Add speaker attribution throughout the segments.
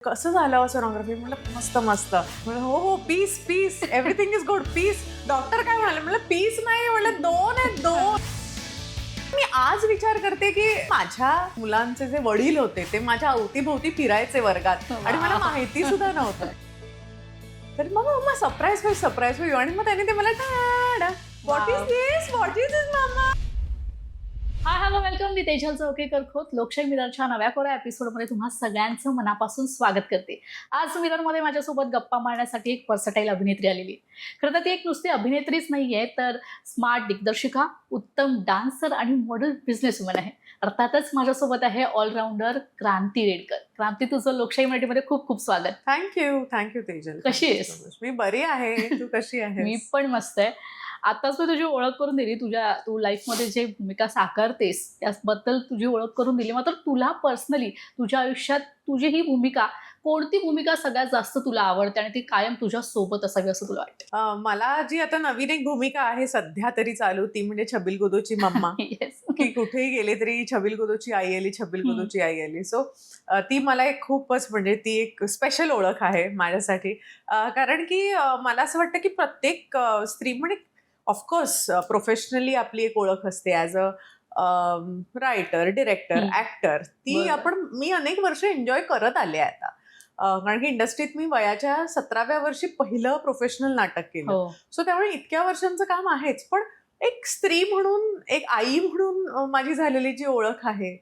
Speaker 1: कसं झालं सोनोग्राफी? म्हटलं मस्त मस्त. म्हणलं हो हो peace peace everything is good peace. Doctor काय म्हणाले? म्हणलं पीस नाही, म्हणलं 2 आहेत 2. मी आज विचार करते की माझ्या मुलांचे जे वडील होते ते माझ्या अवतीभोवती फिरायचे वर्गात आणि मला माहिती सुद्धा नव्हतं. तर मग मम्मा सरप्राईज होईल आणि मग त्याने ते मला व्हॉट इज दिस मामा.
Speaker 2: Hi hello welcome. मी तेजल चौकेकर खोत लोकशाही मिररच्या नव्या कोऱ्या एपिसोडमध्ये तुम्हा सगळ्यांचं मनापासून स्वागत करते. आज मिररमध्ये माझ्यासोबत गप्पा मारण्यासाठी एक पर्सटाईल अभिनेत्री आलेली. खरं तर ती एक नुसती अभिनेत्रीच नाही आहे, तर स्मार्ट दिग्दर्शिका, उत्तम डान्सर आणि मॉडेल बिझनेस वुमन आहे. अर्थातच माझ्यासोबत आहे ऑलराऊंडर क्रांती रेडकर. क्रांती, तुझं लोकशाही मराठीमध्ये खूप खूप स्वागत.
Speaker 1: थँक्यू तेजल.
Speaker 2: कशी आहेस?
Speaker 1: मी बरी आहे. तू कशी आहेस?
Speaker 2: मी पण मस्त आहे. आताच मी तुझी ओळख करून दिली, तू लाईफमध्ये जे भूमिका साकारतेस त्याबद्दल तुझी ओळख करून दिली. मात्र तुला पर्सनली तुझ्या आयुष्यात तुझी ही भूमिका, कोणती भूमिका सगळ्यात जास्त तुला आवडते आणि ती कायम तुझ्या सोबत असावी असं तुला वाटतं?
Speaker 1: मला जी आता नवीन एक भूमिका आहे सध्या तरी चालू, ती म्हणजे छबिल गोदोची मम्मा.
Speaker 2: येस.
Speaker 1: की कुठेही गेले तरी छबिल गोदोची आई आली. सो ती मला एक खूपच म्हणजे ती एक स्पेशल ओळख आहे माझ्यासाठी. कारण की मला असं वाटतं की प्रत्येक स्त्री म्हणजे ऑफकोर्स प्रोफेशनली आपली एक ओळख असते as a writer, director, actor. ती मी अनेक वर्ष एन्जॉय करत आले आता. कारण की इंडस्ट्रीत मी वयाच्या 17व्या वर्षी पहिलं प्रोफेशनल नाटक केलं. सो त्यामुळे इतक्या वर्षांचं काम आहेच. पण एक स्त्री म्हणून, एक आई म्हणून माझी झालेली जी ओळख आहे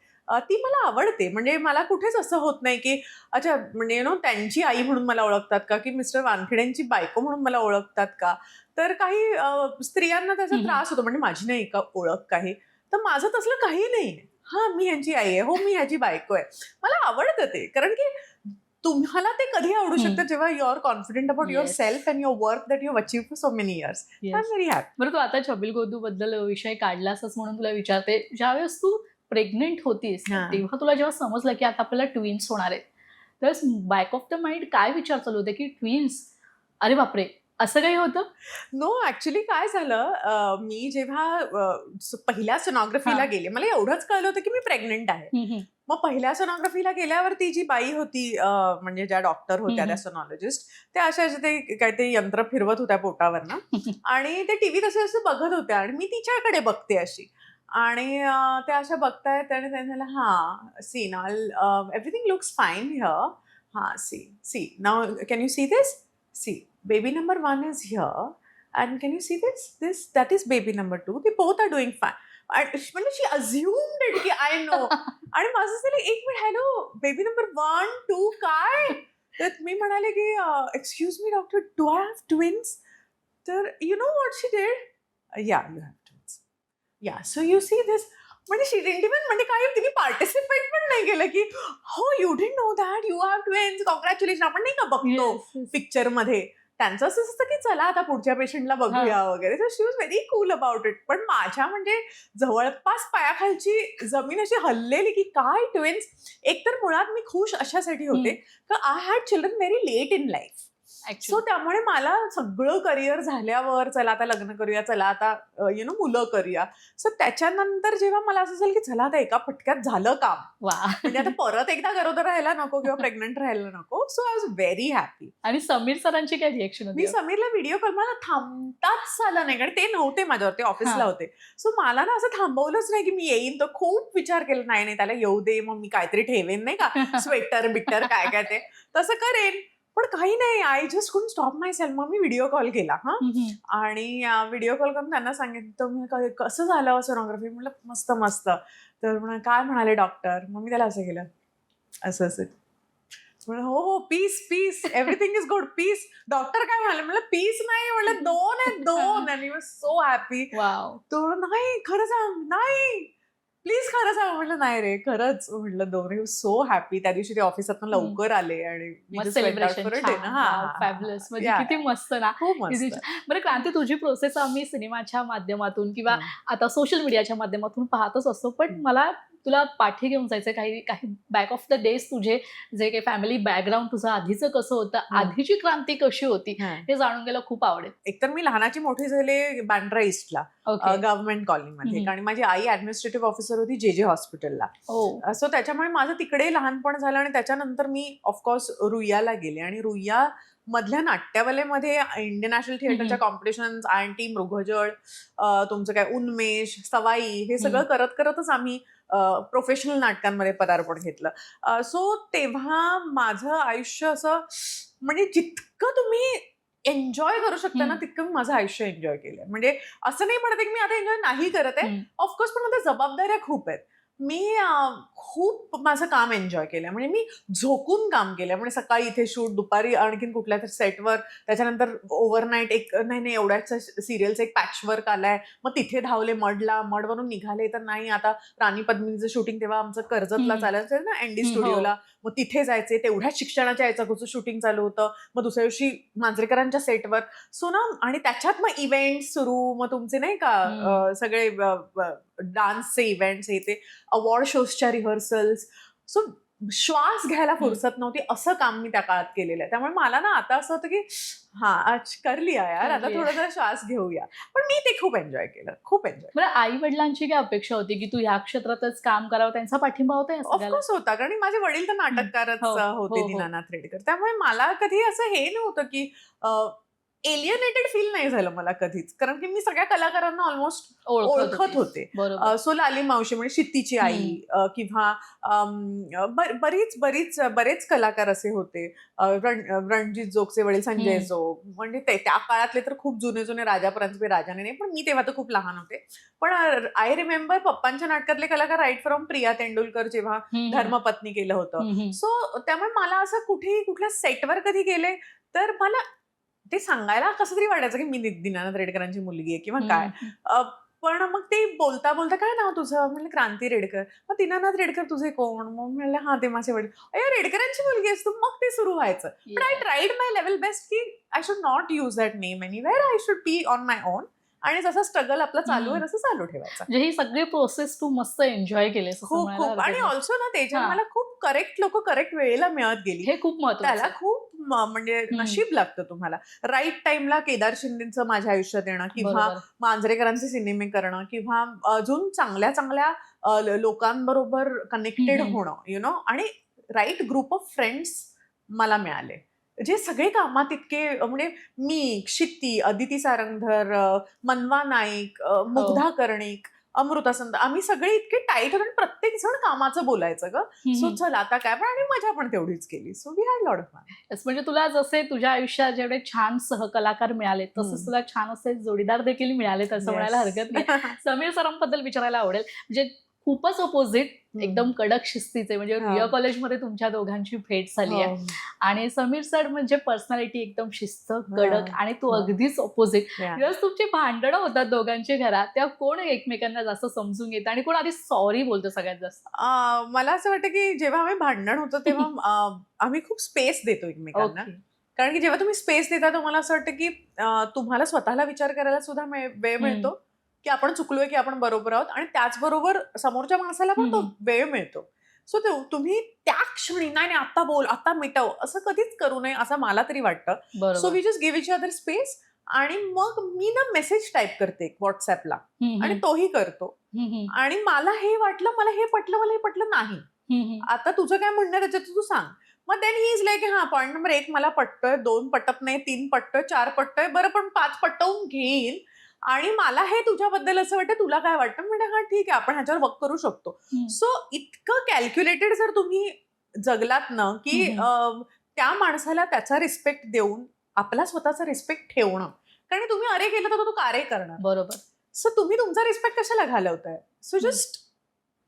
Speaker 1: ती मला आवडते. म्हणजे मला कुठेच असं होत नाही की अच्छा म्हणजे त्यांची आई म्हणून मला ओळखतात का, की मिस्टर वानखेडेंची बायको म्हणून मला ओळखतात का. तर काही स्त्रियांना त्याचा त्रास होतो, म्हणजे माझी नाही का ओळख काही. तर माझं तसलं काही नाही. हा मी ह्यांची आई आहे, हो मी ह्याची बायको आहे. मला आवडतं ते. कारण की तुम्हाला ते कधी आवडू शकतं जेव्हा you are confident about yourself and your work that you have achieved for so many years. I am very happy.
Speaker 2: बरं, तू आता छबिल गोदू बद्दल विषय काढलासच म्हणून तुला विचारते. ज्यावेळेस तू प्रेग्नेंट होतीस तेव्हा तुला जेव्हा समजलं की आता आपल्याला ट्विन्स होणार आहेत, त्यावेळेस बॅक ऑफ द माइंड काय विचार चालू होते की ट्विन्स, अरे बापरे, असं काही होतं?
Speaker 1: नो, ऍक्च्युली काय झालं, मी जेव्हा पहिल्या सोनोग्राफीला गेले, मला एवढंच कळलं होतं की मी प्रेग्नेंट आहे. मग पहिल्या सोनोग्राफीला गेल्यावर ती जी बाई होती, म्हणजे ज्या डॉक्टर होत्या त्या सोनॉलॉजिस्ट, त्या अशा ते काहीतरी यंत्र फिरवत होत्या पोटावरनं आणि ते टीव्हीत असं बघत होत्या आणि मी तिच्याकडे बघते अशी. आणि त्या अशा बघतायत आणि त्यांना हा see now everything looks fine here. हा see now can you see this. See baby number 1 is here and can you see this that is baby number 2. They both are doing fine. म्हणजे she assumed it की I know. आणि माझं झालं एक minute, hello baby number 1, 2 काय. तर मी म्हणाले की excuse me doctor, do I have twins. तर you know what she did, yeah you have twins, yeah so you see this. म्हणजे शी डिडंट इव्हन, म्हणजे काही तिने पार्टिसिपेट पण नाही केलं की हो you didn't know that you have twins, congratulation. आपण नाही का बघतो पिक्चर मध्ये, त्यांचं असं असतं की चला आता पुढच्या पेशंटला बघूया वगैरे. तर she was very cool about it. पण माझ्या म्हणजे जवळपास पायाखालची जमीन अशी हललेली की काय ट्विन्स. एकतर मुळात मी खुश अशासाठी होते की I had children very late in life. So त्यामुळे मला सगळं करिअर झाल्यावर चला आता लग्न करूया, चला आता मुलं करूया. सो त्याच्यानंतर जेव्हा मला असं झालं की चला आता एका फटक्यात झालं काम, म्हणजे आता परत एकदा गरोदर राहायला नको किंवा प्रेग्नंट राहायला नको. So I was very happy.
Speaker 2: आणि समीर सरांची काय रिएक्शन होती?
Speaker 1: मी समीरला व्हिडिओ कॉल, मला थांबताच झालं नाही कारण ते नव्हते माझ्यावरती, ऑफिसला होते. सो मला ना असं थांबवलंच नाही की मी येईन. तर खूप विचार केला, नाही त्याला येऊ दे, मग मी काहीतरी ठेवेन नाही का स्वेटर बिटर काय ते तसं करेन. पण काही नाही, I just couldn't stop my self. मग मी व्हिडिओ कॉल केला आणि व्हिडिओ कॉल करून त्यांना सांगितलं कसं झालं सोनोग्राफी. म्हटलं मस्त मस्त. तर काय म्हणाले डॉक्टर. मग मी त्याला असं केलं, असं हो हो peace everything is good peace. Doctor काय म्हणाले. म्हणलं पीस नाही, म्हणलं 2 आहेत 2. आणि मी सो हॅपी. तो नाही खरं सांग, नाही प्लीज खरं सांग. म्हटलं नाही रे खरंच, म्हटलं 2. So happy. त्या दिवशी ते ऑफिसातून लवकर आले आणि
Speaker 2: सेलिब्रेशन. फॅब्युलस, म्हणजे किती मस्त ना. बरं क्रांती, तुझी प्रोसेस आम्ही सिनेमाच्या माध्यमातून किंवा आता सोशल मीडियाच्या माध्यमातून पाहतच असतो, पण मला तुला पाठी घेऊन जायचं, काही काही बॅक ऑफ द डेज तुझे जे काही फॅमिली बॅकग्राऊंड तुझं आधीचं कसं होतं, आधीची क्रांती कशी होती, हे जाणून घ्यायला खूप आवडेल.
Speaker 1: एकतर मी लहानाची मोठी झाले बँड्रा ईस्टला, गव्हर्नमेंट कॉलनीमध्ये, आणि माझी आई ऍडमिनिस्ट्रेटिव्ह ऑफिसर होती JJ हॉस्पिटलला. सो त्याच्यामुळे माझं तिकडे लहानपण झालं, आणि त्याच्यानंतर मी ऑफकोर्स रुईयाला गेले, आणि रुईया मधल्या नाट्यवलेमध्ये इंडियन नॅशनल थिएटरच्या कॉम्पिटिशन्स, आयएनटी, मृगजळ, तुमचं काय उन्मेष, सवाई, हे सगळं करत करतच आम्ही प्रोफेशनल नाटकांमध्ये पदार्पण घेतलं. सो तेव्हा माझं आयुष्य असं, म्हणजे जितकं तुम्ही एन्जॉय करू शकता ना, तितकं मी माझं आयुष्य एन्जॉय केलंय. म्हणजे असं नाही म्हणत की मी आता एन्जॉय नाही करत आहे, ऑफकोर्स, पण आता जबाबदाऱ्या खूप आहेत. मी खूप माझं काम एन्जॉय केलंय, म्हणजे मी झोकून काम केलंय. म्हणजे सकाळी इथे शूट, दुपारी आणखीन कुठल्या तरी सेटवर, त्याच्यानंतर ओव्हरनाईट एक नाही एवढ्याच सिरियलचं एक पॅचवर्क आलाय, मग तिथे धावले मडला, मडवरून निघाले तर नाही, आता राणी पद्मिनीचं शूटिंग तेव्हा आमचं कर्जतला चालायचं ना, ND स्टुडिओला, मग तिथे जायचे, तेवढ्याच शिक्षणाच्या याचं शूटिंग चालू होतं. मग दुसऱ्या दिवशी मांजरेकरांच्या सेटवर, सो ना, आणि त्याच्यात मग इव्हेंट सुरू, मग तुमचे नाही का सगळे डान्सचे इव्हेंट्स, हे ते अवॉर्ड शोजच्या रिहर्सल्स. सो श्वास घ्यायला फुरसत नव्हती, असं काम मी त्या काळात केलेलं आहे. त्यामुळे मला ना आता असं होतं की आज कर लिया यार, आता थोडा जरा श्वास घेऊया. पण मी ते खूप एन्जॉय केलं, खूप एन्जॉय.
Speaker 2: बरं, आई वडिलांची काय अपेक्षा होती की तू ह्या क्षेत्रातच काम करावं, त्यांचा पाठिंबा होता?
Speaker 1: ऑफकोर्स होता, कारण माझे वडील तर नाटककारच होते, दीनानाथ रेडकर. त्यामुळे मला कधी असं हे नव्हतं की एलियनेटेड फील नाही झालं मला कधीच, कारण की मी सगळ्या कलाकारांना ऑलमोस्ट ओळखत होते. सो लाली मावशी म्हणजे शित्तीची आई, किंवा बरेच कलाकार असे होते. रणजित जोगचे वडील संजय जोग, म्हणजे त्या काळातले तर खूप जुने राजा परांजपे, राजाने नाही, पण मी तेव्हा तर खूप लहान होते. पण आय रिमेंबर पप्पांच्या नाटकातले कलाकार राईट फ्रॉम प्रिया तेंडुलकर जेव्हा धर्मपत्नी केलं होतं. सो त्यामुळे मला असं कुठल्या सेटवर कधी गेले तर मला ते सांगायला कसं तरी वाटायचं की मी दीनानाथ रेडकरांची मुलगी आहे किंवा काय. पण मग ते बोलता बोलता, काय नाव तुझं? म्हणलं क्रांती रेडकर. मग दीनानाथ रेडकर तुझे कोण? मग म्हणलं हा ते माझे वडील. अरे रेडकरांची मुलगी आहेस तू. मग ते सुरू व्हायचं. पण I tried my level best की I should not use that name anywhere, I should be on my own, आणि जसं स्ट्रगल आपलं चालू आहे तसं चालू ठेवायचं.
Speaker 2: म्हणजे ही सगळी प्रोसेस तू मस्त एन्जॉय केलीस
Speaker 1: खूप खूप. आणि ऑल्सो ना त्याच्यात मला खूप करेक्ट लोक करेक्ट वेळेला मिळत गेली,
Speaker 2: हे खूप महत्त्वाचं.
Speaker 1: त्याला खूप म्हणजे नशीब लागतं तुम्हाला. राईट टाइमला केदार शिंदेचं माझ्या आयुष्यात येणं, किंवा मांजरेकरांचे सिनेमे करणं, किंवा अजून चांगल्या चांगल्या लोकांबरोबर कनेक्टेड होणं, यु नो, आणि राईट ग्रुप ऑफ फ्रेंड्स मला मिळाले, जे सगळे कामात इतके, म्हणजे मी, क्षिती, अदिती सारंगधर, मनवा नाईक, मुग्धा कर्णिक, अमृता संत, आम्ही सगळे इतके टाईट होतो, प्रत्येक जण कामाचं बोलायचं ग. सो चल आता काय, पण आणि मजा पण तेवढीच केली. So we had lot of fun.
Speaker 2: म्हणजे तुला जसे तुझ्या आयुष्यात जेवढे छान सहकलाकार मिळाले, तसंच तुला छान असे जोडीदार देखील मिळाले, असं म्हणायला हरकत नाही. समीर सरांबद्दल विचारायला आवडेल. म्हणजे खूपच अपोजिट, एकदम कडक शिस्तीचे, म्हणजे रुईया कॉलेजमध्ये तुमच्या दोघांची भेट झाली आहे. आणि समीर सर म्हणजे पर्सनॅलिटी एकदम शिस्त, कडक, आणि तू अगदीच अपोजिट. जस तुमची भांडणं होतात दोघांची घरात, त्या कोण एकमेकांना जास्त समजून घेतं आणि कोण आधी सॉरी बोलतो सगळ्यात जास्त?
Speaker 1: मला असं वाटतं की जेव्हा आम्ही भांडण होतो तेव्हा आम्ही खूप स्पेस देतो एकमेकांना. कारण की जेव्हा तुम्ही स्पेस देता, तुम्हाला असं वाटतं की तुम्हाला स्वतःला विचार करायला सुद्धा वेळ मिळतो की आपण चुकलोय की आपण बरोबर आहोत, आणि त्याचबरोबर समोरच्या माणसाला पण तो वेळ मिळतो. सो तुम्ही त्या क्षणी नाही आता बोल, आता मिटव, असं कधीच करू नये असं मला तरी वाटतं. So we just give each other space. आणि मग मी ना मेसेज टाईप करते व्हॉट्सअपला, आणि तोही करतो. आणि मला हे वाटलं, मला हे पटलं नाही, आता तुझं काय म्हणणं त्याच्यात तू सांग. मग देन ही इज लाईक, हा पॉईंट नंबर 1 मला पटतोय, 2 पटत नाही, 3 पटतोय, 4 पटतोय, बरं पण 5 पटवून घेईन. आणि मला हे तुझ्याबद्दल असं वाटतं, तुला काय वाटतं? म्हणजे हा ठीक आहे, आपण ह्याच्यावर वर्क करू शकतो. सो इतकं कॅल्क्युलेटेड जर तुम्ही जगलात ना, की त्या माणसाला त्याचा रिस्पेक्ट देऊन आपला स्वतःचा रिस्पेक्ट ठेवणं, कारण तुम्ही अरे केलं तर तू का रे करणार,
Speaker 2: बरोबर.
Speaker 1: सो तुम्ही तुमचा रिस्पेक्ट कशाला घालवताय? So just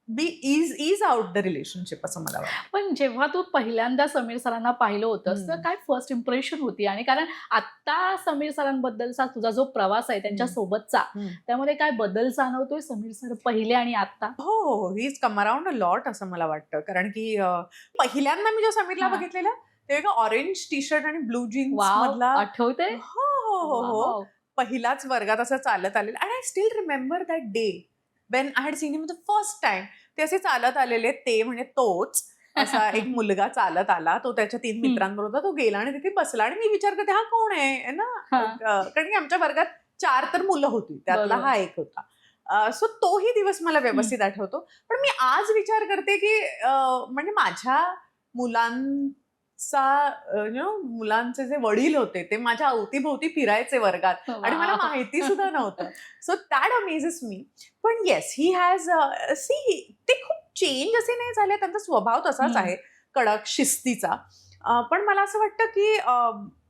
Speaker 1: be is out the relationship, असं मला वाटतं.
Speaker 2: पण जेव्हा तू पहिल्यांदा समीर सरांना पाहिलं होतंस, तर काय फर्स्ट इम्प्रेशन होती? आणि कारण आता समीर सरांबद्दलचा तुझा जो प्रवास आहे त्यांच्या सोबतचा, त्यामध्ये काय बदल जाणवतोय समीर सर पहिले आणि आता?
Speaker 1: हो, he is come around a lot असं मला वाटतं. कारण की पहिल्यांदा मी जेव्हा समीरला बघितलेलं तेव्हा ऑरेंज टी शर्ट आणि ब्लू जीन्स मधला,
Speaker 2: आठवते?
Speaker 1: हो, पहिलाच वर्गात असं चालत आलेलं. आणि I still remember that day when I had seen him the first time. ते असे चालत आलेले, ते म्हणजे तोच असा एक मुलगा चालत आला, तो त्याच्या 3 मित्रांबरोबर तो गेला आणि तिथे बसला आणि मी विचार करते हा कोण आहे ना, कारण की आमच्या वर्गात 4 तर मुलं होती, त्यातला हा एक होता. सो तोही दिवस मला व्यवस्थित आठवतो. पण मी आज विचार करते की म्हणजे माझ्या मुलांचे जे वडील होते ते माझ्या अवतीभोवती फिरायचे वर्गात आणि मला माहिती सुद्धा नव्हतं. सो दॅट अमेझेस मी. पण येस, ही हॅज ते खूप चेंज असे नाही झाले, त्यांचा स्वभाव तसाच आहे, कडक शिस्तीचा. पण मला असं वाटतं की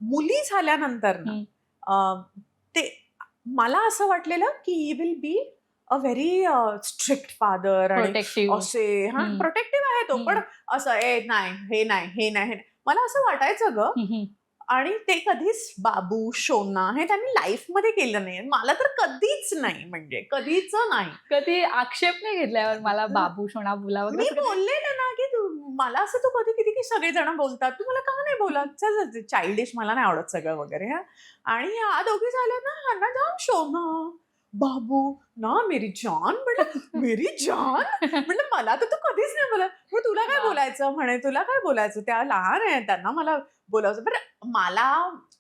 Speaker 1: मुली झाल्यानंतर ना ते मला असं वाटलेलं की he will be a very strict father आणि असे प्रोटेक्टिव्ह आहे तो, पण असं नाही हे नाही हे नाही मला असं वाटायचं ग. आणि ते कधीच बाबू शोना हे त्यांनी लाईफ मध्ये केलं नाही, मला तर कधीच नाही, म्हणजे कधीच नाही.
Speaker 2: कधी आक्षेप नाही घेतल्यावर मला बाबू शोना बोला
Speaker 1: मी बोलले ना की मला असं तू कधी किती की सगळेजण बोलतात, तू मला का नाही बोलत, चाइल्डिश मला नाही आवडत सगळं वगैरे. आणि ह्या दोघी झाल्या ना, ह्यांना जाम शोना बाबू ना मेरी जान, म्हटलं मेरी जान, म्हटलं मला तर तू कधीच नाही बोलत, मग तुला काय बोलायचं म्हणे, तुला काय बोलायचं, त्या लहान आहे त्यांना मला बोलायचं. बरं मला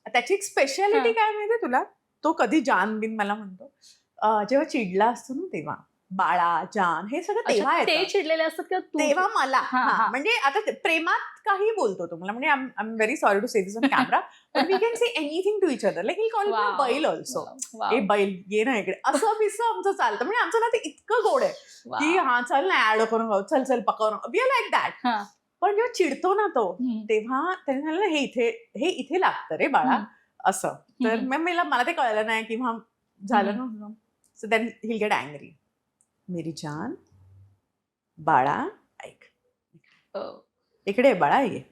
Speaker 1: त्याची एक स्पेशालिटी काय माहितीये तुला, तो कधी जान बिन मला म्हणतो जेव्हा चिडला असतो ना तेव्हा, बाळा जान हे सगळं तेव्हा
Speaker 2: ते
Speaker 1: येतं
Speaker 2: चिडलेले असतात का
Speaker 1: तेव्हा मला. म्हणजे आता प्रेमात काही बोलतो तो मला, म्हणजे I am very sorry to say this on camera, but we can say anything to each other, like he call me बैल ऑल्सो, ए बैल ये ना इकडे, असं बिसं आमचं चालतं. म्हणजे आमचं ना ते इतकं गोड आहे की हा चल ना ऍड करून, चल चल पकवून, वी आर लाईक दॅट. पण जेव्हा चिडतो ना तो, तेव्हा त्याने झालं हे इथे लागतं रे बाळा असं. तर मला ते कळलं नाही किंवा झालं ना, so then he'll get angry. मेरी जान बाळा ऐक, इकडे बाळा ये,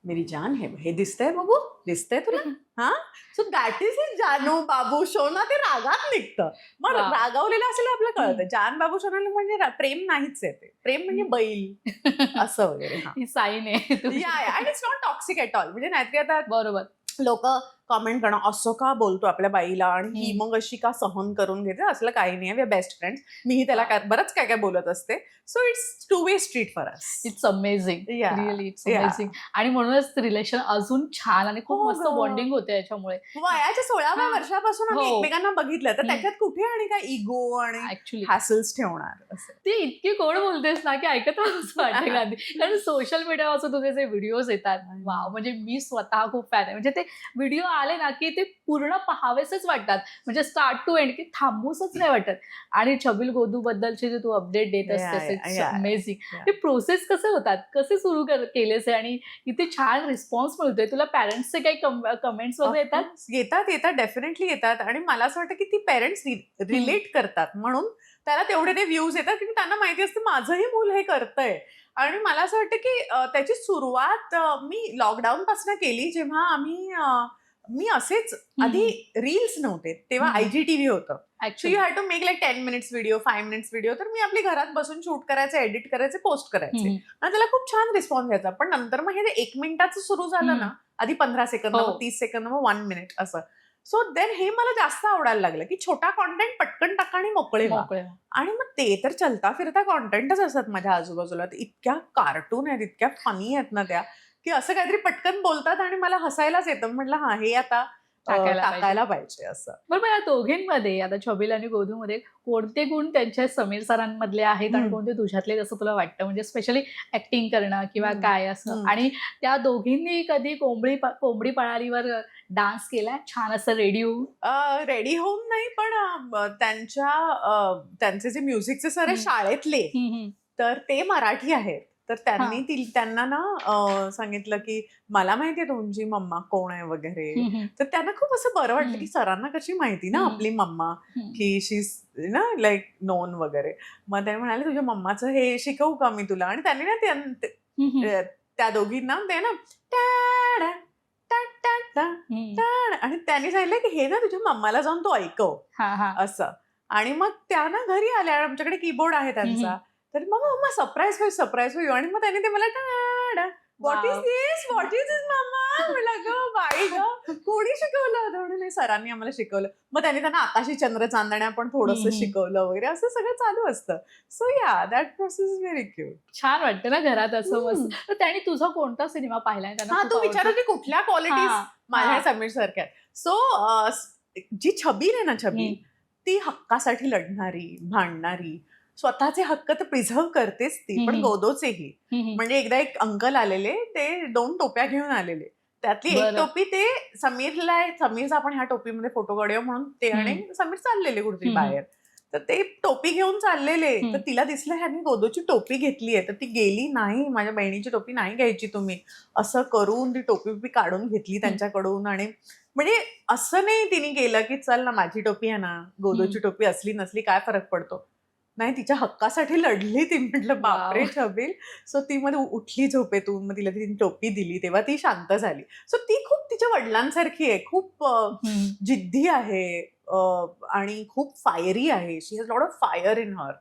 Speaker 1: मेरी जान हे दिसतंय बाबू, दिसतंय तुला, हा. सो दॅट इज इज जानू बाबू शोना, ते रागात निघतं. मग रागावलेलं असेल आपलं कळतं. जान बाबू शोना म्हणजे प्रेम नाहीच आहे, ते प्रेम म्हणजे बैल असं वगैरे.
Speaker 2: ही साईन आहे.
Speaker 1: And it's not toxic at all. म्हणजे नाहीतरी आता
Speaker 2: बरोबर
Speaker 1: लोक कॉमेंट करणं, असं का बोलतो आपल्या बाईला आणि ही मग अशी का सहन करून घेते, असलं काही नाही, वी आर बेस्ट फ्रेंड्स. मीही त्याला बरंच काय काय बोलत असते. So it's two way street for us.
Speaker 2: It's amazing, really it's amazing. आणि म्हणूनच रिलेशन अजून छान आणि खूप मस्त बॉन्डिंग होते याच्यामुळे.
Speaker 1: वयाच्या 16व्या वर्षापासून आम्ही एकमेकांना बघितलं, तर त्याच्यात कुठे आणि काय इगो आणि
Speaker 2: ऍक्च्युली
Speaker 1: हॅसल्स ठेवणार असं.
Speaker 2: ती इतकी गोड बोलतेस ना की ऐकत असं वाटेल आधी. कारण सोशल मीडियावर तुझे जे व्हिडिओज येतात, वाव, म्हणजे मी स्वतः खूप फॅन आहे. म्हणजे ते व्हिडिओ आले ना की ते पूर्ण पहावेसेच वाटतात, म्हणजे स्टार्ट टू एंड, की थांबूसच नाही वाटत. आणि छबिल गोदू बद्दलचे जे तू अपडेट देत असतेस, इट्स अमेझिंग. ते प्रोसेस कसे होतात, कसे सुरू केलेस आणि किती छान रिस्पॉन्स मिळतोय तुला? पॅरेंट्सचे काही कमेंट्स वगैरे
Speaker 1: येतात डेफिनेटली येतात. आणि मला असं वाटतं की ती पेरेंट्स रिलेट करतात, म्हणून त्याला तेवढे ते व्ह्यूज येतात, की त्यांना माहिती असतं माझंही मूल हे करतंय. आणि मला असं वाटतं की त्याची सुरुवात मी लॉकडाऊन पासून केली, जेव्हा मी असेच, आधी रील्स नव्हते तेव्हा IGTV होतं. So you had to make like 10 minutes video, 5 minutes video. तर मी आपली घरात बसून शूट करायचे, एडिट करायचे, पोस्ट करायचे आणि त्याला खूप छान रिस्पॉन्स यायचा. पण नंतर मग हे 1 मिनिटाचं सुरू झालं ना, आधी 15 सेकंद, मग 30 सेकंद, मग 1 मिनिट असं. सो देन हे मला जास्त आवडायला लागलं की छोटा कॉन्टेंट पटकन टाका आणि मोकळे व्हा. आणि मग ते तर चलता फिरता कॉन्टेंटच असतात माझ्या आजूबाजूला. इतक्या कार्टून आहेत, इतक्या फनी आहेत ना त्या, की असं काहीतरी पटकन बोलतात आणि मला हसायलाच येतं. म्हटलं हा हे आता टाकायला पाहिजे असं.
Speaker 2: बरोबर. या दोघींमध्ये, आता छबिल आणि गोदूमध्ये कोणते गुण त्यांच्या समीर सरांमधले आहेत आणि कोणते तुझ्यातले, असं तुला वाटतं? म्हणजे स्पेशली ऍक्टिंग करणं किंवा काय असं. आणि त्या दोघींनी कधी कोंबडी पळालीवर डान्स केलाय छान असं रेडी
Speaker 1: होऊन नाही, पण त्यांचे जे म्युझिकचे सर आहे शाळेतले, तर ते मराठी आहेत. तर त्यांना ना सांगितलं की मला माहितीये तुमची मम्मा कोण आहे वगैरे. तर त्यांना खूप असं बरं वाटलं की सरांना कशी माहिती ना आपली मम्मा, की शी ना लाईक नोन वगैरे. मग ते म्हणाले तुझ्या मम्माचं हे शिकवू का मी तुला? आणि त्यांनी ना त्या दोघींना ते ना आणि त्यांनी सांगितलं की हे ना तुझ्या मम्माला जाऊन तू ऐकव असं. आणि मग त्या ना घरी आल्या, आमच्याकडे कीबोर्ड आहे त्यांचा. तर मग मम्मा सरप्राईज होईल. आणि मग त्यांनी ते मला what is this, what is this मामा. म्हटलं ग बाई ग, कोणी शिकवलं होतं. म्हणून सरांनी आम्हाला शिकवलं. मग त्यांना आकाशी चंद्र चांदण्या पण थोडंसं शिकवलं वगैरे, असं सगळं चालू असतं. सो या that process is very cute.
Speaker 2: छान वाटतं ना घरात असं मस्त. तर त्यांनी तुझा कोणता सिनेमा पाहिलाय त्यांना
Speaker 1: हा,
Speaker 2: खूप
Speaker 1: तू
Speaker 2: आवडतो?
Speaker 1: विचारत होती कुठल्या क्वालिटीज
Speaker 2: हा,
Speaker 1: माझ्या
Speaker 2: हा.
Speaker 1: समीर सारख्या. सो जी छबील आहे ना, छबील ती हक्कासाठी लढणारी, भांडणारी, स्वतःचे हक्क तर प्रिझर्व करतेच ती, पण गोदोचेही. म्हणजे एकदा एक अंकल आलेले, ते 2 टोप्या घेऊन आलेले. त्यातली एक
Speaker 2: बरं.
Speaker 1: टोपी ते समीरचा आपण ह्या टोपीमध्ये फोटो काढूया म्हणून ते आणि समीर चाललेले कुठेतरी बाहेर. तर ते टोपी घेऊन चाललेले, तर तिला दिसलं ह्यांनी गोदोची टोपी घेतली आहे, तर ती गेली, नाही माझ्या बहिणीची टोपी नाही घ्यायची तुम्ही, असं करून ती टोपी काढून घेतली त्यांच्याकडून. आणि म्हणजे असं नाही तिने केलं की चल ना माझी टोपी आहे ना, गोदोची टोपी असली नसली काय फरक पडतो. नाही, तिच्या हक्कासाठी लढली ती. म्हटलं बापरे छबील. सो ती मध्ये उठली झोपेतून, मग तिला तिने टोपी दिली, तेव्हा ती शांत झाली. सो ती खूप तिच्या वडिलांसारखी आहे, खूप जिद्दी आहे आणि खूप फायरी आहे. She has lot of fire in her.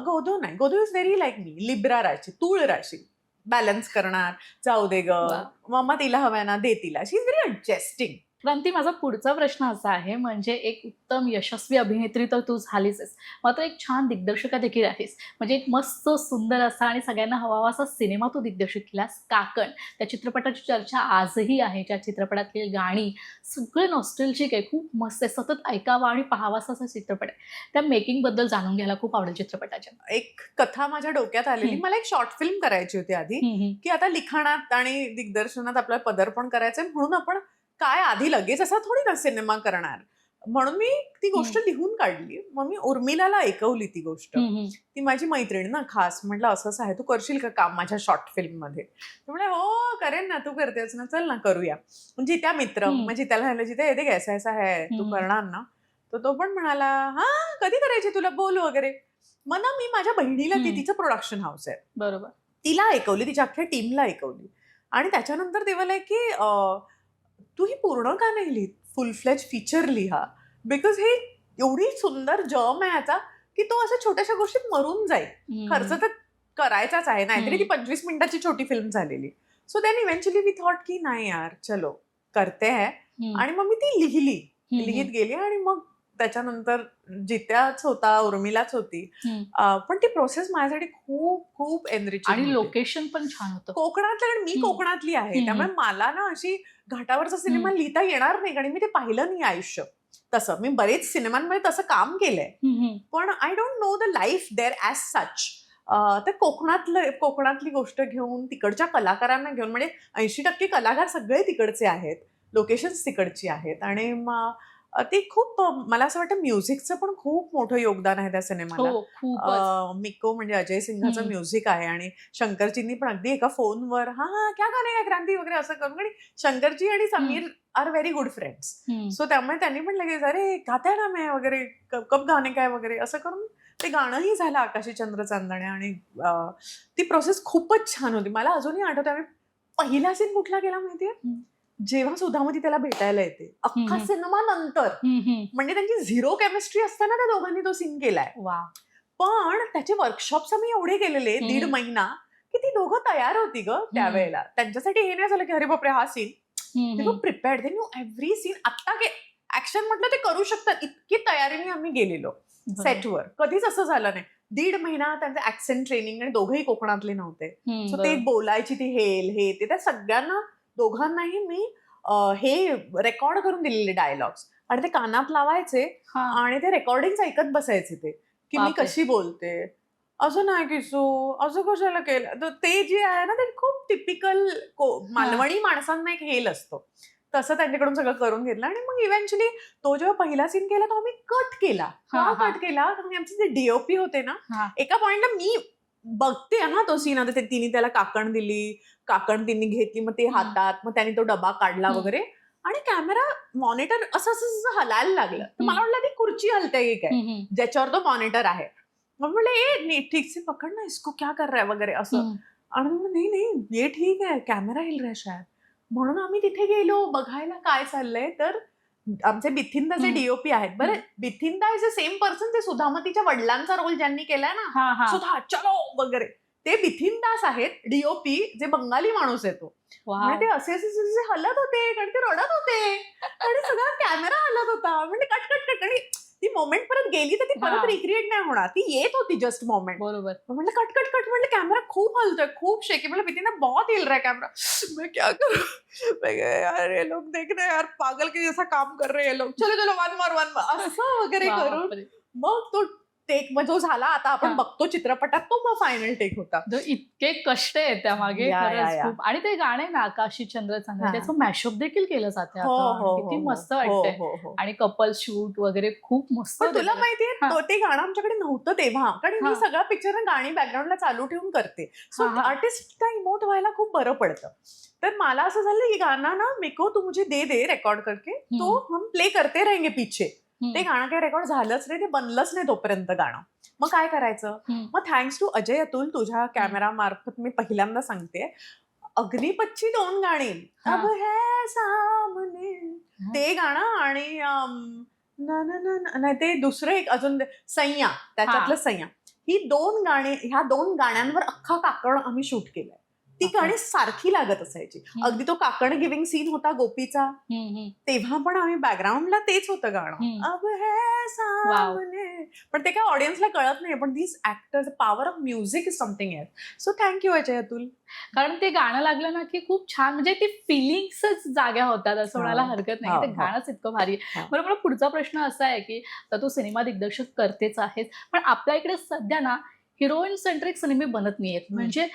Speaker 1: Godo नाही, Godo is very like me, Libra राशी, तूळ राशी, बॅलन्स करणार, जाऊ दे ग मम्मा तिला हवाय ना दे तिला. शी इज व्हेरी अडजस्टिंग.
Speaker 2: क्रांती, माझा पुढचा प्रश्न असा आहे, म्हणजे एक उत्तम यशस्वी अभिनेत्री तर तू झालीच आहेस, मात्र एक छान दिग्दर्शका देखील आहेस. म्हणजे एक मस्त सुंदर असा आणि सगळ्यांना हवावा असा सिनेमा तू दिग्दर्शित केलास, काकण. त्या चित्रपटाची चर्चा आजही आहे. त्या चित्रपटातली गाणी सगळं नॉस्टॅल्जिक आहे, खूप मस्त आहे, सतत ऐकावा आणि पाहावासा असा चित्रपट आहे. त्या मेकिंग बद्दल जाणून घ्यायला खूप आवडेल चित्रपटाच्या.
Speaker 1: एक कथा माझ्या डोक्यात आलेली. मला एक शॉर्ट फिल्म करायची होती आधी, की आता लिखाणात आणि दिग्दर्शनात आपल्याला पदार्पण करायचंय, म्हणून आपण काय आधी लगेच असा थोडी ना सिनेमा करणार. म्हणून मी ती गोष्ट लिहून काढली. मग मी उर्मिलाला ऐकवली ती गोष्ट. ती माझी मैत्रीण ना खास. म्हटलं असं आहे, तू करशील का काम माझ्या शॉर्ट फिल्म मध्ये. म्हणजे हो करेन ना, तू करतेस ना, चल ना करूया. म्हणजे त्या मित्र मग जित्याला म्हणाले जिथे येते ऐसा ऐसा है, तू करणार ना. तर तो पण म्हणाला हा कधी करायची तुला, बोल वगैरे. मग ना मी माझ्या बहिणीला, तिचं प्रोडक्शन हाऊस आहे,
Speaker 2: बरोबर,
Speaker 1: तिला ऐकवली, तिच्या अख्ख्या टीमला ऐकवली. आणि त्याच्यानंतर ते बोलले की तू ही पूर्ण का नाही लिहित, फुल फ्लेज फीचर लिहा. बिकॉज हे एवढी सुंदर जर्म आहे याचा की तो असं छोट्याशा गोष्टीत मरून जाईल. खर्च तर करायचाच आहे, नाहीतरी ती 25 मिनिटाची छोटी फिल्म झालेली. So then eventually we thought की नाही यार चलो करते है. आणि मग मी ती लिहित गेली. आणि मग त्याच्यानंतर जित्याच होता, उर्मिलाच होती. पण ती प्रोसेस माझ्यासाठी खूप खूप एनरिचिंग
Speaker 2: आणि लोकेशन पण छान होतं
Speaker 1: कोकणातलं. कारण मी कोकणातली आहे, त्यामुळे मला ना अशी घाटावरचा सिनेमा लिहिता येणार नाही, आणि मी ते पाहिलं नाही आयुष्य तसं. मी बरेच सिनेमांमध्ये तसं काम केलंय, पण I don't know the life there as such. तर कोकणातली गोष्ट घेऊन, तिकडच्या कलाकारांना घेऊन, म्हणजे 80% कलाकार सगळे तिकडचे आहेत, लोकेशन्स तिकडची आहेत. आणि ते खूप, मला असं वाटतं म्युझिकचं पण खूप मोठं योगदान आहे त्या सिनेमाला. मिको म्हणजे अजय सिंघाचं म्युझिक आहे. आणि शंकरजींनी पण अगदी एका फोनवर हा क्या गाणे काय क्रांती वगैरे असं करून, आणि शंकरजी आणि Sameer are very good friends. So त्यामुळे त्यांनी पण लगेच अरे गात्या ना मैं वगैरे, कप गाणे काय वगैरे असं करून ते गाणंही झालं आकाशी चंद्र चांदण्या. आणि ती प्रोसेस खूपच छान होती. मला अजूनही आठवतं आम्ही पहिला सीन कुठला केला माहितीये, जेव्हा सुधामती त्याला भेटायला येते अख्खा सिनेमा नंतर. म्हणजे त्यांची झिरो केमिस्ट्री असताना त्या दोघांनी तो सीन केलाय. पण त्याचे वर्कशॉप्स आम्ही एवढे केलेले 1.5 महिना की ती दोघं तयार होती ग त्यावेळेला. त्यांच्यासाठी हे नाही झालं की अरे बापरे हा सीन, ते खूप prepared, they knew every scene. आता ऍक्शन म्हटलं ते करू शकतात, इतकी तयारीने आम्ही गेलेलो सेटवर. कधीच असं झालं नाही. 1.5 महिना त्यांचं ऍक्सेंट ट्रेनिंग, आणि दोघंही कोकणातले नव्हते. सो ते बोलायची ती हेल हे ते, त्या सगळ्यांना दोघांनाही मी हे रेकॉर्ड करून दिलेले डायलॉग्स, आणि ते कानात लावायचे आणि ते रेकॉर्डिंग ऐकत बसायचे ते, की मी कशी बोलते. असं नाही किसू, असं कशाला केलं. तर ते जे आहे ना, ते खूप टिपिकल मालवणी माणसांना एक हेल असतो, तसं त्यांच्याकडून सगळं करून घेतलं. आणि मग इव्हेंच्युअली तो जेव्हा पहिला सीन केला तो आम्ही कट केला. कट केला तर आमचे जे डीओपी होते ना, एका पॉइंटला मी बघते ना तो सीन, आता तिने त्याला काकण दिली, काकण तिने घेतली, मग ते हातात, मग त्याने तो डबा काढला वगैरे, आणि कॅमेरा मॉनिटर असं असं हलायला लागलं. तर मला वाटलं ती खुर्ची हलते काय ज्याच्यावर तो मॉनिटर आहे. मग म्हटलं ए ठीक से पकड ना इसको, क्या कर रहा है वगैरे असं. आणि नाही नाही ये ठीक आहे, कॅमेरा हिल रहा शायद. म्हणून आम्ही तिथे गेलो बघायला काय चाललंय. तर आमचे बिथिंदाचे डीओपी आहेत. बरं, बिथिंदा इज अ सेम पर्सन जे सुधामतीच्या वडिलांचा रोल ज्यांनी केलाय ना, सुधा चलो वगैरे, ते बिथिन दास आहेत डीओपी, जे बंगाली माणूस येतो. म्हणजे ते असे असे असे हलत होते आणि ते रडत होते आणि सगळा कॅमेरा हलत होता. म्हणजे कट कट कट आणि ती मोमेंट परत गेली तर ती परत रिक्रिएट नाही होणार, ती येत होती जस्ट मोमेंट.
Speaker 2: बरोबर.
Speaker 1: म्हटलं कट कट कट, म्हटलं कॅमेरा खूप हलतोय, खूप शेकी. म्हटलं बिथिन दा बहुत हिल रहा है कैमरा, मैं क्या करूं. मैं कहा, यार ये लोग देख रहे हैं यार, पागल के जैसा काम कर रहे हैं ये लोग, चलो चलो वन मोर असं वगैरे करून मग तो टेक जो झाला. आता आपण बघतो चित्रपटात तो मग फायनल टेक होता.
Speaker 2: इतके कष्ट आहेत त्यामागे खरंच खूप. आणि ते गाणे ना आकाशी चंद्र चांगले, त्याचं मॅशअप देखील केलं जाते आता, किती मस्त वाटतंय. आणि कपल शूट वगैरे खूप मस्त.
Speaker 1: पण तुला माहितीये ते गाणं आमच्याकडे नव्हतं तेव्हा, कारण मी सगळा पिक्चर गाणी बॅकग्राऊंडला चालू ठेवून करते. सो आर्टिस्टला इमोट व्हायला खूप बरं पडतं. तर मला असं झालं की गाणं ना मेको तू मुझे दे दे रेकॉर्ड करके, तो हम प्ले करते रहेंगे पीछे. ते गाणं काही रेकॉर्ड झालंच नाही, ते बनलंच नाही तोपर्यंत गाणं. मग काय करायचं. मग थँक्स टू अजय अतुल, तुझ्या कॅमेरा मार्फत मी पहिल्यांदा सांगते, अग्निपथची 2 गाणी, अब है सामने ते गाणं आणि नाही ते दुसरं एक अजून सैया, त्याच्यातलं सैया, ही 2 गाणी, ह्या 2 गाण्यांवर अख्खा काकण आम्ही शूट केलंय. ती गाणी सारखी लागत असायची. अगदी तो काकण गिव्हिंग सीन होता गोपीचा, तेव्हा पण आम्ही बॅकग्राऊंडला तेच होतं गाणं, अब है सामने. पण ते काय ऑडियन्सला कळत नाही, पण this actors, power of music is something else. So thank you Ajay Atul.
Speaker 2: कारण ते गाणं लागलं ना की खूप छान, म्हणजे ती फिलिंग्सच जाग्या होतात असं म्हणायला हरकत नाही. ते गाणंच इतकं भारी. बरं, मला पुढचा प्रश्न असा आहे की तो सिनेमा दिग्दर्शक करतेच आहेच, पण आपल्या इकडे सध्या ना हिरोईन सेंट्रिक सिनेमे बनत नाहीयेत. म्हणजे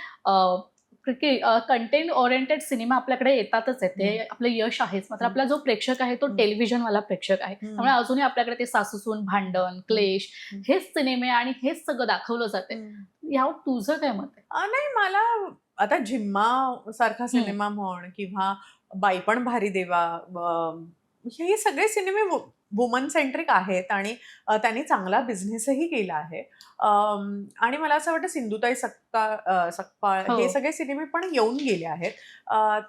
Speaker 2: कंटेंट ओरिएंटेड सिनेमा आपल्याकडे येतातच आहे, ते आपलं यश आहेच. मात्र आपला जो प्रेक्षक आहे तो टेलिव्हिजनवाला प्रेक्षक आहे. त्यामुळे अजूनही आपल्याकडे ते सासूसून भांडण, क्लेश, हेच सिनेमे आणि हेच सगळं दाखवलं जाते. यावर तुझं काय मत आहे?
Speaker 1: नाही, मला आता झिम्मा सारखा सिनेमा म्हण किंवा बाई पण भारी देवा, हे सगळे सिनेमे वुमन सेंट्रिक आहेत आणि त्यांनी चांगला बिझनेसही केला आहे. आणि मला असं वाटतं सिंधुताई सकपाळ हे सगळे सिनेमे पण येऊन गेले आहेत.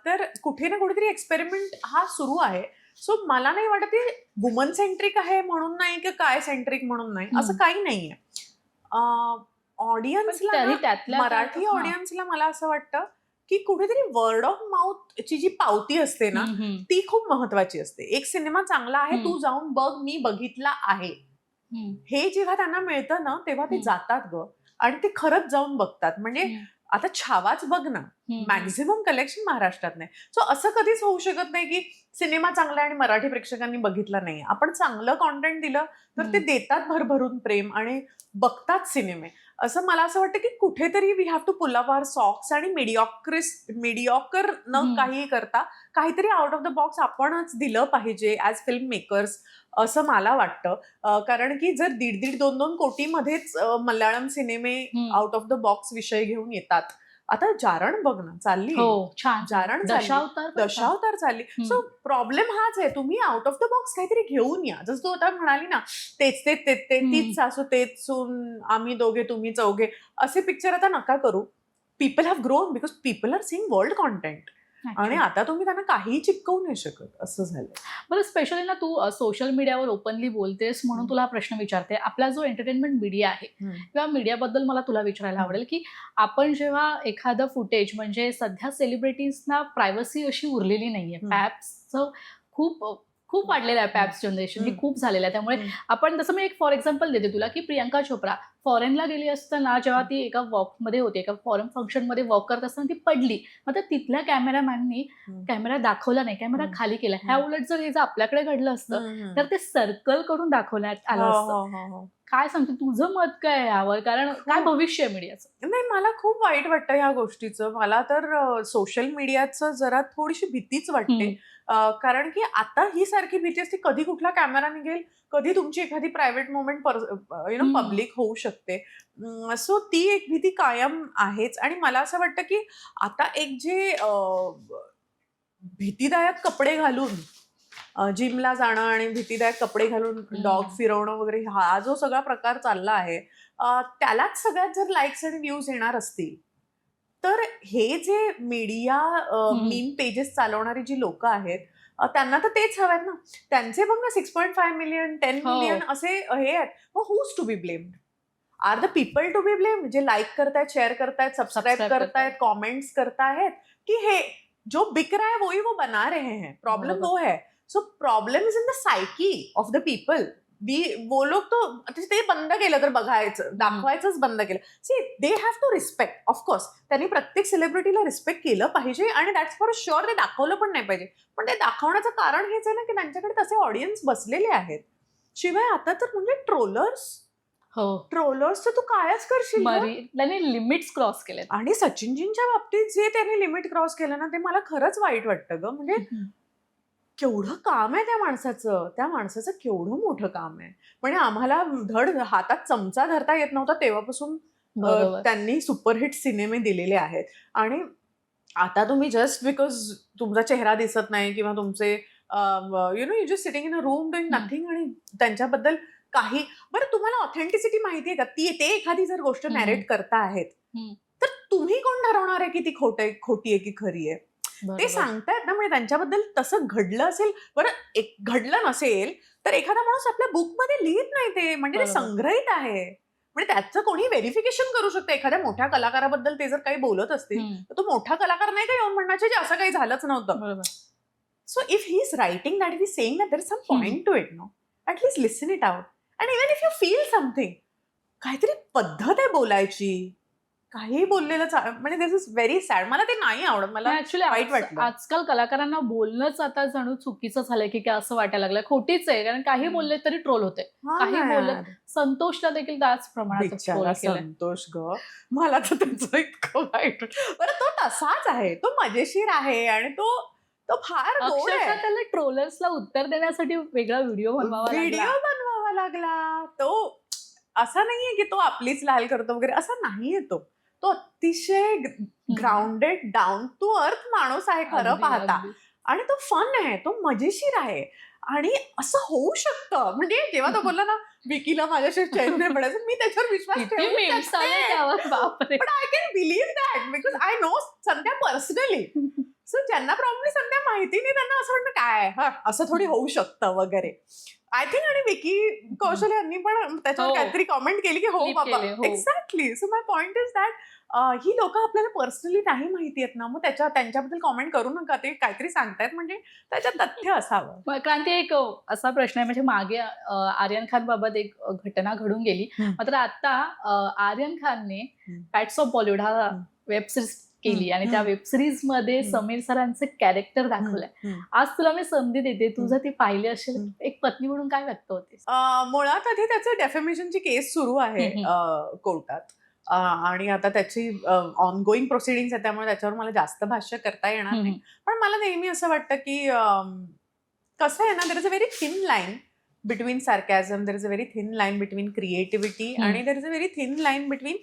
Speaker 1: तर कुठे ना कुठेतरी एक्सपेरिमेंट हा सुरू आहे. सो मला नाही वाटत ते वुमन सेंट्रिक आहे म्हणून नाही की काय सेंट्रिक म्हणून नाही, असं काही नाहीये. ऑडियन्सला, मराठी ऑडियन्सला मला असं वाटतं की कुठेतरी वर्ड ऑफ माउथ ची जी पावती असते ना, ती खूप महत्वाची असते. एक सिनेमा चांगला आहे, तू जाऊन बघ, मी बघितला आहे, हे जेव्हा त्यांना मिळतं ना, तेव्हा ते जातात ग आणि ते खरंच जाऊन बघतात. म्हणजे आता छावाच बघ ना, मॅक्झिमम कलेक्शन महाराष्ट्रात नाही. सो असं कधीच होऊ शकत नाही की सिनेमा चांगला आणि मराठी प्रेक्षकांनी बघितला नाही. आपण चांगलं कॉन्टेंट दिलं तर ते देतात भरभरून प्रेम आणि बघतात सिनेमे. असं मला असं वाटतं की कुठेतरी we have to pull up our socks आणि मिडिऑकर न काही करता काहीतरी आउट ऑफ द बॉक्स आपणच दिलं पाहिजे ॲज फिल्म मेकर्स, असं मला वाटतं. कारण की जर 1.5-2 कोटीमध्येच मल्याळम सिनेमे आउट ऑफ द बॉक्स विषय घेऊन येतात. आता जारण बघ ना, चालली जारण, दशावतार चालली. सो प्रॉब्लेम हाच आहे, तुम्ही आउट ऑफ द बॉक्स काहीतरी घेऊन या. जसं तू आता म्हणाली ना, तेच तीच सासू तेच सून, आम्ही दोघे तुम्ही चौघे, असे पिक्चर आता नका करू. People have grown because people are seeing world content आणि आता तुम्ही त्यांना काहीही चिपकवू नाही शकत, असं झालं.
Speaker 2: बरं, स्पेशली ना तू सोशल मीडियावर ओपनली बोलतेस म्हणून तुला हा प्रश्न विचारते. आपला जो एंटरटेनमेंट मीडिया आहे किंवा मीडियाबद्दल मला तुला विचारायला आवडेल की आपण जेव्हा एखादं फुटेज, म्हणजे सध्या सेलिब्रिटीजना प्रायव्हसी अशी उरलेली नाहीये, पॅप्सचं खूप वाढलेलं आहे, पॅप्स जनरेशन हे खूप झालेलं आहे. त्यामुळे आपण, जसं मी एक फॉर एक्झाम्पल देते तुला की प्रियंका चोप्रा फॉरेनला गेली असताना जेव्हा ती एका वॉकमध्ये होती, एका फॉरेन फंक्शनमध्ये वॉक करत असताना ती पडली. मग तिथल्या कॅमेरामॅननी कॅमेरा दाखवला नाही, कॅमेरा खाली केला. ह्या उलट जर हे आपल्याकडे घडलं असतं तर ते सर्कल करून दाखवण्यात आलं असतं. काय सांगते, तुझं मत काय यावर? कारण काय भविष्य आहे मीडियाचं?
Speaker 1: नाही, मला खूप वाईट वाटतं ह्या गोष्टीचं. मला तर सोशल मीडियाचं जरा थोडीशी भीतीच वाटते. कारण की आता ही सारखी भीती असते, कधी कुठला कॅमेरा निघेल, कधी तुमची एखादी प्रायव्हेट मोमेंट पब्लिक होऊ शकते. सो ती एक भीती कायम आहेच. आणि मला असं वाटतं की आता एक जे भीतीदायक कपडे घालून जिमला जाणं आणि भीतीदायक कपडे घालून डॉग फिरवणं वगैरे, हा जो सगळा प्रकार चालला आहे, त्यालाच सगळ्यात जर लाईक्स आणि व्ह्यूज येणार असतील, तर हे जे मीडिया मीम पेजेस चालवणारी जी लोक आहेत, त्यांना तर तेच हवं ना. त्यांचे बघ ना 6.5 मिलियन 10 मिलियन असे हे आहेत. Who's to be blamed? Are the people to be blame, जे लाईक करतायत, शेअर करतायत, सबस्क्राईब
Speaker 2: Subscribe
Speaker 1: करतायत, कॉमेंट्स करतायत, की हे जो बिक रहा है वही वो बना रहे हैं. प्रॉब्लम
Speaker 2: बरोबर.
Speaker 1: वो है. So problem is in the psyche of the people. वो लोग तो ते बंद केलं तर बघायचं, दाखवायचंच बंद केलं. See they have to respect. Of course त्यांनी प्रत्येक सेलिब्रिटीला रिस्पेक्ट केलं पाहिजे आणि दॅट्स फॉर शुअर. ते दाखवलं पण नाही पाहिजे, पण ते दाखवण्याचं कारण हेच आहे ना की त्यांच्याकडे तसे ऑडियन्स बसलेले आहेत. शिवाय आता तर म्हणजे ट्रोलर्स तर तू कायच करशील गं?
Speaker 2: त्यांनी लिमिट्स क्रॉस केले.
Speaker 1: आणि सचिनजींच्या बाबतीत जे त्यांनी लिमिट क्रॉस केलं ना ते मला खरंच वाईट वाटतं गं. म्हणजे केवढं काम आहे त्या माणसाचं केवढं मोठं काम आहे. म्हणजे आम्हाला धड हातात चमचा धरता येत नव्हता तेव्हापासून त्यांनी सुपरहिट सिनेमे दिलेले आहेत. आणि आता तुम्ही जस्ट बिकॉज तुमचा चेहरा दिसत नाही किंवा तुमचे you just sitting in a room doing nothing आणि त्यांच्याबद्दल काही, बरं तुम्हाला ऑथेंटिसिटी माहितीये का? ते एखादी जर गोष्ट नॅरेट करता आहेत तर तुम्ही कोण ठरवणार आहे की ती खोटी आहे की खरी आहे? ते सांगतायत ना. म्हणजे त्यांच्याबद्दल तसं घडलं असेल, बरं घडलं नसेल तर एखादा माणूस आपल्या बुकमध्ये लिहित नाही ते, म्हणजे ते संग्रहित आहे. म्हणजे त्याचं कोणी व्हेरिफिकेशन करू शकतं. एखाद्या मोठ्या कलाकाराबद्दल ते जर काही बोलत असतील तर तो मोठा कलाकार नाही का येऊन म्हणण्याचे जे असं काही झालंच नव्हतं. So if he is writing that, is saying that there is some point to it, no, at least listen it out. And even if you feel something, काहीतरी पद्धत आहे बोलायची. काही बोललेलं म्हणजे दिस इज व्हेरी सॅड. मला ते नाही आवडत. मला
Speaker 2: ऍक्च्युली
Speaker 1: वाईट वाटलं.
Speaker 2: आजकाल कलाकारांना बोलणंच आता जणू चुकीचं झालंय की काय असं वाटायला लागलं. खोटीच आहे, कारण काही बोलले तरी ट्रोल होते. काही बोलले. संतोषला देखील त्याच प्रमाणात ट्रोल केलं.
Speaker 1: संतोष ग, मला तर त्याचं इतकं वाईट. बरं तो तसाच आहे, तो मजेशीर आहे आणि तो फार गोड आहे.
Speaker 2: त्याला ट्रोलर्सला उत्तर देण्यासाठी वेगळा व्हिडिओ
Speaker 1: बनवावा लागला. तो असा नाहीये की तो आपलीच लाल करतो वगैरे, असं नाहीये. तो अतिशय ग्राउंडेड, डाऊन टू अर्थ माणूस आहे खरं पाहता. आणि तो फन आहे, तो मजेशीर आहे. आणि असं होऊ शकतं. म्हणजे जेव्हा तो बोलला ना विकीला माझ्याशी चैन नाही पडायचं, मी त्याच्यावर विश्वास ठेवते. पण I can believe that because I know Sandhya personally. So ज्यांना प्रॉब्लेम संध्या माहिती नाही त्यांना असं वाटतं काय असं थोडी होऊ शकतं वगैरे. I think. आणि विकी कौशल यांनी पण त्याच्यावर काहीतरी कॉमेंट केली की हो बाबा. Exactly. So my point is that he लोक आपल्याला पर्सनली नाही माहिती आहेत ना, मग त्यांच्याबद्दल कॉमेंट करू नका. ते काहीतरी सांगतायत म्हणजे त्याच्यात तथ्य असावं.
Speaker 2: क्रांती, एक असा प्रश्न आहे, म्हणजे मागे आर्यन खान बाबत एक घटना घडून गेली, मात्र आता आर्यन खानने पॅट्स ऑफ बॉलिवूड हा वेब सिरीज केली आणि त्या वेबसिरीज मध्ये समीर सरांचं कॅरेक्टर दाखवलंय. आज तुला मी संधी देते, तू जर ती पाहिली असेल, एक पत्नी म्हणून काय व्यक्त होतेस?
Speaker 1: मुळात आधी त्याचं डेफेमेशनची केस सुरू आहे कोर्टात आणि आता त्याची ऑनगोईंग प्रोसिडिंग्स आहे, त्यामुळे त्याच्यावर मला जास्त भाष्य करता येणार नाही. पण मला नेहमी असं वाटतं की कसं आहे ना, there is a very thin line between sarcasm, there is a very thin line between creativity आणि there is a very thin line between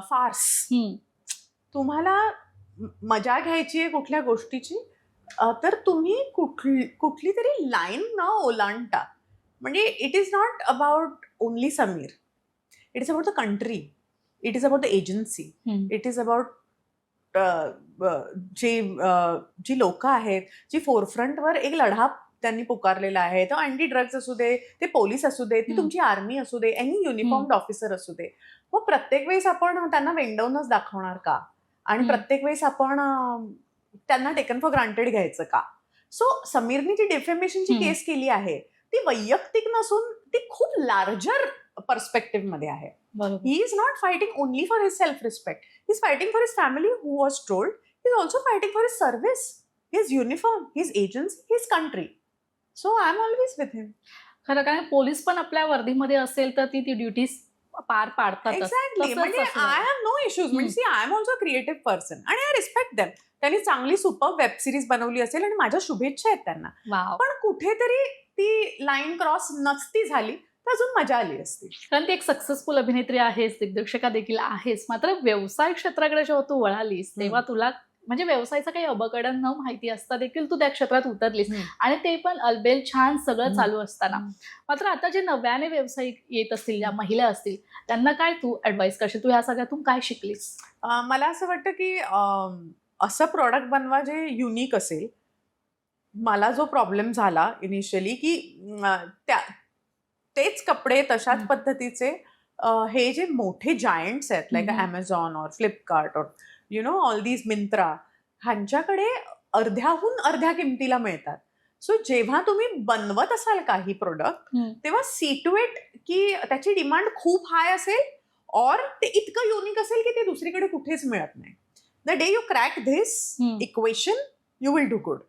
Speaker 1: farce. तुम्हाला मजा घ्यायची आहे कुठल्या गोष्टीची तर तुम्ही कुठली तरी लाईन न ओलांडता. म्हणजे it is not about only Sameer, it is about the country, it is about the agency, it is about जी लोक आहेत, जी फोरफ्रंटवर एक लढा त्यांनी पुकारलेला आहे. तो अँटी ड्रग्ज असू दे, ते पोलीस असू दे, ती तुमची आर्मी असू दे, एनी युनिफॉर्म्ड ऑफिसर असू दे. मग प्रत्येक वेळेस आपण त्यांना वेंडवूनच दाखवणार का? आणि प्रत्येक वेळेस आपण त्यांना टेकन फॉर ग्रांटेड घ्यायचं का? सो समीरनी जी डेफेमेशनची केस केली आहे ती वैयक्तिक नसून ती खूप लार्जर पर्स्पेक्टिव्ह मध्ये आहे. He is not fighting only for his self respect, he is fighting for his family who was trolled, he is also fighting for his service, his uniform, his agency, his country. So I am always with him.
Speaker 2: खरं काय, police पण आपल्या वर्दीमध्ये असेल तर ती duty पार पाडतात.
Speaker 1: Exactly. म्हणजे आय हॅव नो इश्यूज. म्हणजे I am also creative person आणि आय रिस्पेक्ट देम. त्यांनी चांगली सुपर वेब सिरीज बनवली असेल आणि माझ्या शुभेच्छा आहेत त्यांना. पण कुठेतरी ती लाईन क्रॉस नसती झाली तर अजून मजा आली असती.
Speaker 2: कारण ती एक सक्सेसफुल अभिनेत्री आहेस, दिग्दर्शका देखील आहेस, मात्र व्यवसाय क्षेत्राकडे जेव्हा तू वळालीस तेव्हा तुला म्हणजे व्यवसायाचं काही अबकडं न माहिती असता देखील तू त्या क्षेत्रात उतरलीस आणि ते पण अलबेल छान सगळं चालू असताना. मात्र आता जे नव्याने व्यावसायिक येत असतील, ज्या महिला असतील, त्यांना काय तू ऍडवाइस करशील? तू ह्या सगळ्यातून काय शिकलीस?
Speaker 1: मला असं वाटतं की असं प्रॉडक्ट बनवा जे युनिक असेल. मला जो प्रॉब्लेम झाला इनिशियली की तेच कपडे तशाच पद्धतीचे हे जे मोठे जायंट्स आहेत लाईक Amazon और फ्लिपकार्ट और ऑल दीज मिंत्रा, ह्यांच्याकडे अर्ध्या किमतीला मिळतात. सो जेव्हा तुम्ही बनवत असाल काही प्रोडक्ट तेव्हा सी टू इट की त्याची डिमांड खूप हाय असेल और ते इतकं युनिक असेल की ते दुसरीकडे कुठेच मिळत नाही. The day you crack this equation you will do good.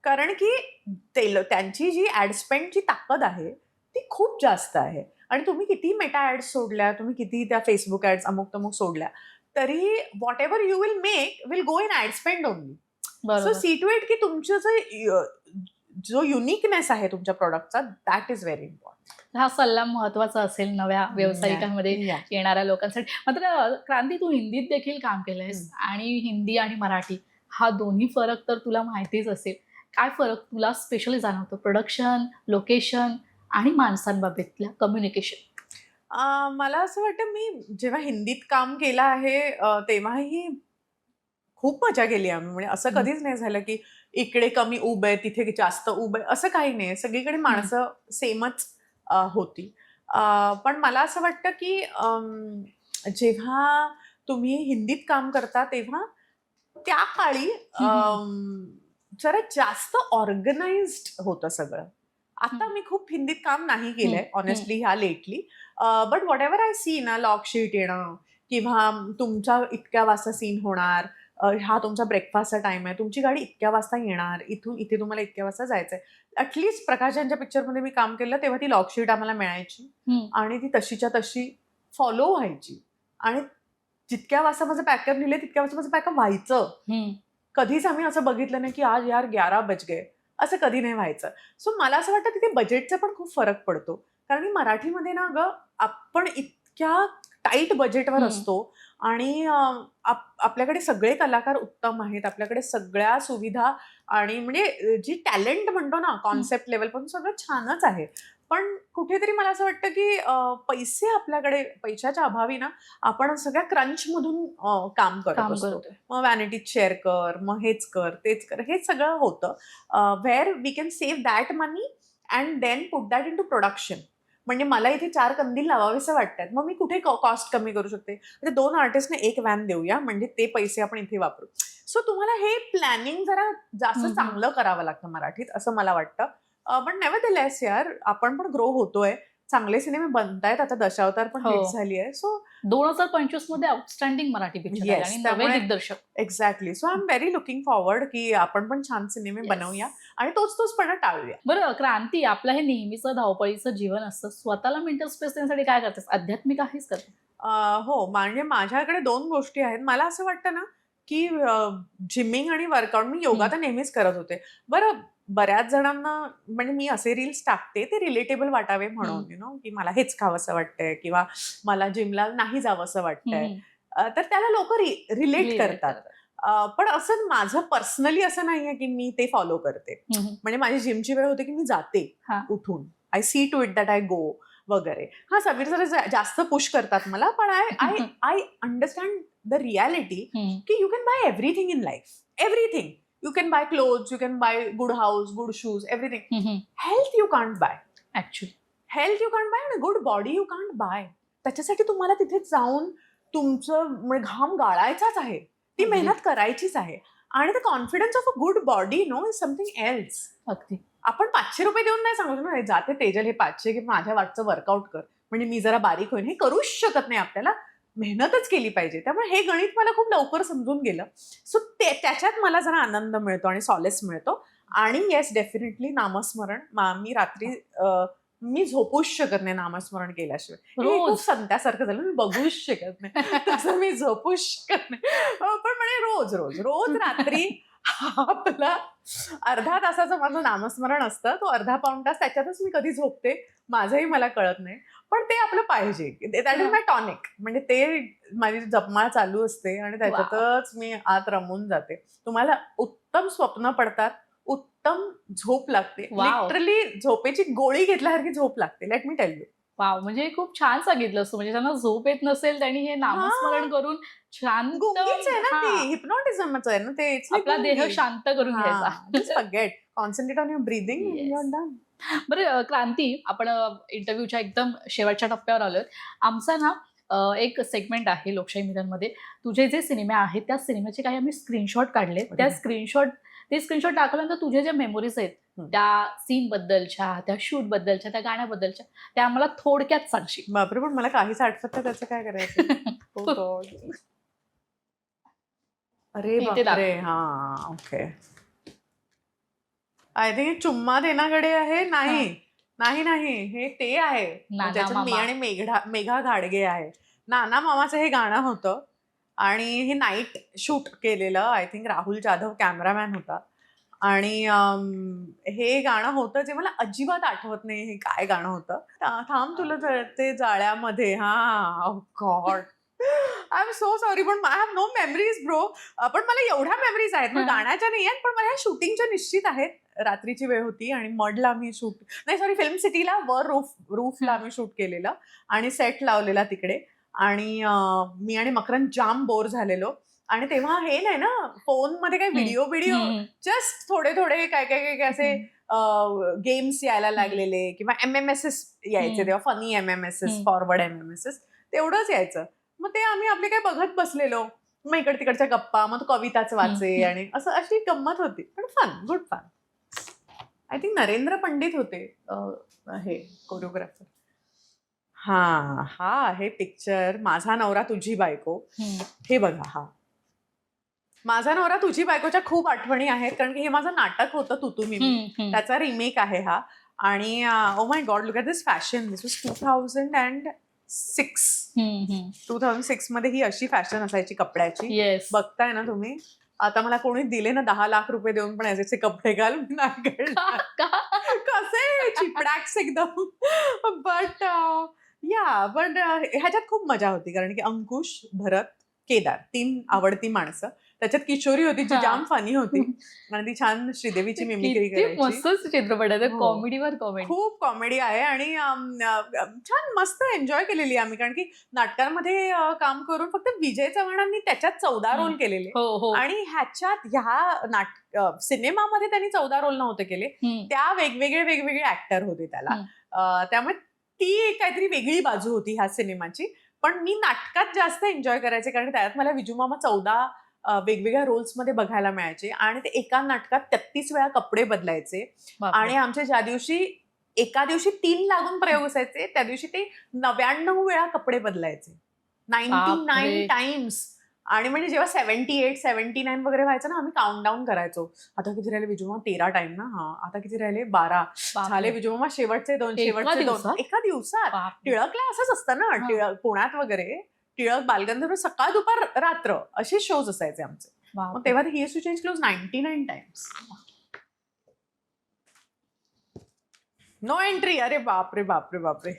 Speaker 1: कारण की त्यांची जी ऍड स्पेंडची ताकद आहे ती खूप जास्त आहे. आणि तुम्ही किती मेटा ऍड्स सोडल्या, तुम्ही किती त्या फेसबुक ऍड्स अमुक तमुक सोडल्या, तरी whatever you will make will go in ad spend only. So see to it की तुमचं जो युनिकनेस आहे तुमच्या प्रोडक्टचा, दॅट इज व्हेरी इम्पॉर्टंट.
Speaker 2: हा सल्ला महत्वाचा असेल नव्या व्यावसायिकांमध्ये येणाऱ्या लोकांसाठी. मात्र क्रांती, तू हिंदीत देखील काम केलंयस आणि हिंदी आणि मराठी हा दोन्ही फरक तर तुला माहितीच असेल. काय फरक तुला स्पेशली जाणवतो प्रोडक्शन, लोकेशन आणि माणसांबाबतल्या कम्युनिकेशन?
Speaker 1: मला असं वाटतं मी जेव्हा हिंदीत काम केलं आहे तेव्हाही खूप मजा केली आम्ही. म्हणजे असं कधीच नाही झालं की इकडे कमी ऊब आहे तिथे जास्त ऊब आहे, असं काही नाही. सगळीकडे माणसं सेमच होती. पण मला असं वाटतं की जेव्हा तुम्ही हिंदीत काम करता तेव्हा त्या काळी जरा जास्त ऑर्गनाइज्ड होतं सगळं. आता मी खूप हिंदीत काम नाही केलंय ऑनेस्टली ह्या lately. But whatever I see ना, लॉकशीट येणं किंवा तुमचा इतक्या वाजता सीन होणार, हा तुमचा ब्रेकफास्टचा टाइम आहे, तुमची गाडी इतक्या वाजता येणार, इथून इथे तुम्हाला इतक्या वाजता जायचंय. ऍटलीस्ट प्रकाशांच्या पिक्चरमध्ये मी काम केलं तेव्हा ती लॉकशीट आम्हाला मिळायची आणि ती तशीच्या तशी फॉलो व्हायची. आणि जितक्या वाजता माझं पॅकअप लिहिलंय तितक्या वाजता माझं पॅकअप व्हायचं. कधीच आम्ही असं बघितलं नाही की आज यार 11 बज गए, असं कधी नाही व्हायचं. सो मला असं वाटतं तिथे बजेटचा पण खूप फरक पडतो. कारण मराठीमध्ये ना ग आपण इतक्या टाईट बजेटवर असतो आणि आपल्याकडे सगळे कलाकार उत्तम आहेत, आपल्याकडे सगळ्या सुविधा आणि म्हणजे जी टॅलेंट म्हणतो ना कॉन्सेप्ट लेवल पण सगळं छानच आहे. पण कुठेतरी मला असं वाटतं की पैसे आपल्याकडे, पैशाच्या अभावी ना आपण सगळ्या क्रंचमधून काम करत असतो. मग व्हॅनिटीत शेअर कर, मग हेच कर तेच कर, हे सगळं होतं. Where we can save that money and then put that into production. म्हणजे मला इथे 4 कंदील लावावेसे वाटतात, मग मी कुठे कॉस्ट कमी करू शकते. म्हणजे 2 आर्टिस्टने 1 व्हॅन देऊया म्हणजे ते पैसे आपण इथे वापरू. सो तुम्हाला हे प्लॅनिंग जरा जास्त चांगलं करावं लागतं मराठीत, असं मला वाटतं. पण नेव्हरदलेस यार आपण पण ग्रो होतोय, चांगले सिनेमे बनतायत. आता दशावतार पण हिट झाली आहे. सो
Speaker 2: 2025 मध्ये आउटस्टँडिंग मराठी पिक्चर आणि नवे दिग्दर्शक.
Speaker 1: Exactly. So I am very looking forward की आपण पण छान सिनेमे बनवूया आणि तोचपणा टाळूया.
Speaker 2: बरं क्रांती, आपलं हे नेहमीचं धावपळीचं जीवन असतं, स्वतःला मेंटल स्पेस देण्यासाठी काय करतेस? आध्यात्मिक आहेस का?
Speaker 1: हो, म्हणजे माझ्याकडे 2 गोष्टी आहेत. मला असं वाटतं ना की जिमिंग आणि वर्कआउट. मी योगा तर नेहमीच करत होते. बरं बऱ्याच जणांना म्हणजे मी असे रील्स टाकते ते रिलेटेबल वाटावे म्हणून की मला हेच खावंसं वाटतंय किंवा मला जिमला नाही जावंसं वाटतंय, तर त्याला लोक रिलेट करतात. पण असं माझं पर्सनली असं नाहीये की मी ते फॉलो करते. म्हणजे माझी जिमची वेळ होते की मी जाते उठून, I see to it that I go वगैरे. हा समीर जरा जास्त पुश करतात मला, पण आय अंडरस्टँड द रियालिटी की you can buy everything in life, everything. You can buy clothes, you can buy good house, good shoes, everything. Health you can't buy.
Speaker 2: Actually.
Speaker 1: Health you can't buy and a good body you can't buy. त्याच्यासाठी तुम्हाला तिथे जाऊन तुमचं घाम गाळायचाच आहे, ती मेहनत करायचीच आहे. आणि the confidence of a good body is something else.
Speaker 2: अगदी.
Speaker 1: आपण 500 रुपये देऊन नाही सांगू ना जाते तेजल हे 500 की माझ्या वाटचं वर्कआउट कर म्हणजे मी जरा बारीक होईन. हे करूच शकत नाही, आपल्याला मेहनतच केली पाहिजे. त्यामुळे हे गणित मला खूप लवकर समजून गेलं. सो त्याच्यात मला जरा आनंद मिळतो आणि सॉलेस मिळतो. आणि येस डेफिनेटली नामस्मरण. मी रात्री मी झोपूच शकत नाही नामस्मरण केल्याशिवाय. हे खूप संत्यासारखं झालं, मी बघूच शकत नाही तसं मी झोपूच शकत नाही. पण म्हणजे रोज रोज रोज रात्री आपला अर्धा तासाचं माझं नामस्मरण असतं. तो अर्धा पाऊण तास त्याच्यातच मी कधी झोपते माझंही मला कळत नाही. पण ते आपलं पाहिजे, दॅट इज माय टॉनिक. म्हणजे ते माझी जपमाळ चालू असते आणि त्याच्यातच मी आत रमून जाते. तुम्हाला उत्तम स्वप्न पडतात, उत्तम झोप लागते. लिटरली झोपेची गोळी घेतल्यासारखी झोप लागते. Let me tell you.
Speaker 2: Wow, म्हणजे खूप छान सांगितलंस तू. म्हणजे त्यांना झोप येत नसेल त्यांनी हे नामस्मरण करून शांत
Speaker 1: गुंगीच आहे ना ती,
Speaker 2: हा
Speaker 1: हिप्नॉटिझमच आहे ना ते. इट्स लाइक
Speaker 2: आपला देह
Speaker 1: गुंगी.
Speaker 2: शांत करून घ्यायचा.
Speaker 1: Just forget, concentrate on your breathing and you
Speaker 2: yes.
Speaker 1: Are done.
Speaker 2: बरं क्रांती, आपण इंटरव्ह्यूच्या एकदम शेवटच्या टप्प्यावर आलोय. आमचा ना एक सेगमेंट आहे लोकशाही मिलनमध्ये. तुझे जे सिनेमे आहेत त्या सिनेमाचे काही आम्ही स्क्रीनशॉट काढलेत.
Speaker 1: अरे
Speaker 2: त्या
Speaker 1: वा.
Speaker 2: ते स्क्रीनशॉट टाकल्यानंतर तुझे जे मेमोरीज आहेत
Speaker 1: हं.
Speaker 2: त्या सीन बद्दलच्या, त्या शूट बद्दलच्या, त्या गाण्याबद्दलच्या, त्या आम्हाला थोडक्यात सांगशील.
Speaker 1: बापरे, पण मला काहीच आठवत नाही, त्याचं काय करायचं. Oh God. अरे
Speaker 2: इथे दाखव.
Speaker 1: बापरे, हा ओके. आय थिंक चुम्मा देनाकडे आहे. नाही नाही नाही, हे ते आहे
Speaker 2: नाना
Speaker 1: ज्याच्यात मी
Speaker 2: मामा.
Speaker 1: आणि मेघा घाडगे आहे. नाना मामाचं हे गाणं होतं आणि हे नाईट शूट केलेलं. I think Rahul Jadhav cameraman होता. आणि हे गाणं होतं जे मला अजिबात आठवत नाही हे काय गाणं होतं. थांब तुला ते जाळ्यामध्ये. हा god, I am so sorry, पण I have no memories bro. पण मला एवढ्या मेमरीज आहेत, पण गाण्याच्या नाही आहेत, पण मला ह्या शूटिंगच्या निश्चित आहेत. रात्रीची वेळ होती आणि मडला आम्ही शूट, नाही सॉरी, फिल्म सिटीला वर रूफला आम्ही शूट केलेलं आणि सेट लावलेला तिकडे. आणि मी आणि मकरन जाम बोर झालेलो. आणि तेव्हा हे नाही ना, फोन मध्ये काही व्हिडिओ जस्ट थोडे थोडे काय काय काय काय असे गेम्स यायला लागलेले किंवा MMSs यायचे तेव्हा, फनी MMSs, फॉरवर्ड MMSs, तेवढंच यायचं. मग ते आम्ही आपले काय बघत बसलेलो. मग इकड तिकडच्या गप्पा, मग कविताच वाचे आणि असं अशी गंमत होती. पण fun, good fun. I think Narendra Pandit होते हे कोरिओग्राफर. हा आहे पिक्चर, माझा नवरा तुझी बायको. हे बघा, हा माझा नवरा तुझी बायकोच्या खूप आठवणी आहेत, कारण की हे माझं नाटक होतं तू मी, त्याचा रिमेक आहे हा. आणि oh my God, look at this fashion. This was 2006 मध्ये ही अशी फॅशन असायची कपड्याची.
Speaker 2: येस.
Speaker 1: बघताय ना तुम्ही. आता मला कोणी दिले ना 10 लाख रुपये देऊन पण याचे कपडे घाल, मी नाही घालणार. कसे चिपडॅक्स एकदम. बट बट ह्याच्यात खूप मजा होती, कारण की अंकुश, भरत, केदार 3 आवडती माणसं. त्याच्यात किशोरी होती जी जाम फनी होती आणि ती छान श्रीदेवीची मिमिक्री
Speaker 2: किती
Speaker 1: करायची.
Speaker 2: मस्त चित्रपट आहे,
Speaker 1: हो.
Speaker 2: कॉमेडीवर कॉमेडी.
Speaker 1: खूप कॉमेडी आहे आणि छान मस्त एन्जॉय केलेली आम्ही, कारण की नाटकांमध्ये काम करून फक्त विजय चव्हाणांनी त्याच्यात 14 रोल केलेले
Speaker 2: हो.
Speaker 1: आणि ह्या सिनेमामध्ये त्यांनी 14 रोल नव्हते केले. त्या वेगवेगळे ऍक्टर होते त्याला. त्यामुळे ती एक काहीतरी वेगळी बाजू होती ह्या सिनेमाची. पण मी नाटकात जास्त एन्जॉय करायचे, कारण त्यात मला विजू मामा 14 वेगवेगळ्या रोल्स मध्ये बघायला मिळायचे आणि ते एका नाटकात 33 वेळा कपडे बदलायचे. आणि आमचे ज्या दिवशी एका दिवशी 3 लागून प्रयोग असायचे, त्या दिवशी ते 99 वेळा कपडे बदलायचे. 99 टाइम्स. आणि म्हणजे जेव्हा 78, 79 वगैरे व्हायचं ना, आम्ही काउंटडाऊन करायचो. आता किती राहिले विजू मामा? 13 टाइम ना. हा, आता किती राहिले? 12 झाले विजू मामा. शेवटचे 2 एका दिवसात. टिळकला असंच असतं ना, पुण्यात वगैरे टिळक, बालगंधर्व सकाळ दुपार रात्र असे शोज असायचे आमचे. मग तेव्हा he used to change clothes 99 times. No entry. अरे बापरे बापरे बापरे.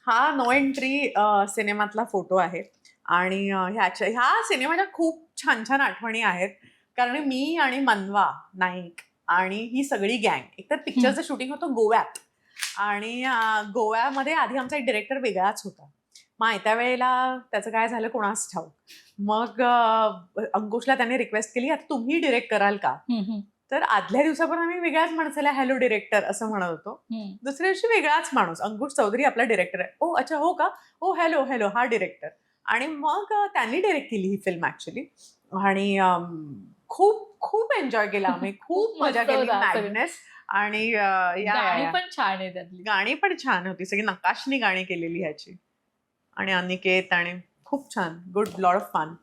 Speaker 1: हा नो एंट्री सिनेमातला फोटो आहे. आणि ह्या सिनेमाच्या खूप छान छान आठवणी आहेत, कारण मी आणि मनवा नाईक आणि ही सगळी गँग, एकतर पिक्चरचं शूटिंग होतं गोव्यात. आणि गोव्यामध्ये आधी आमचा एक डिरेक्टर वेगळाच होता. मग त्या वेळेला त्याचं काय झालं कोणास ठाऊक. मग अंकुशला त्याने रिक्वेस्ट केली, आता तुम्ही डिरेक्ट कराल का? तर आदल्या दिवसापर्यंत आम्ही वेगळ्याच माणसाला हॅलो डिरेक्टर असं म्हणत होतो. दुसऱ्या दिवशी वेगळाच माणूस, अंकुश चौधरी आपला डिरेक्टर आहे. ओ अच्छा, हो का? ओ हॅलो हॅलो, हा डिरेक्टर. आणि मग त्यांनी डिरेक्ट केली ही फिल्म ऍक्च्युली. आणि खूप खूप एन्जॉय केला आम्ही, खूप मजा केली. मॅडनेस. आणि
Speaker 2: गाणी पण छान आहे त्यातली.
Speaker 1: गाणी पण छान होती, सगळी नकाशनी गाणी केलेली ह्याची. आणि अनिकेत, आणि खूप छान, गुड, लॉट ऑफ फन.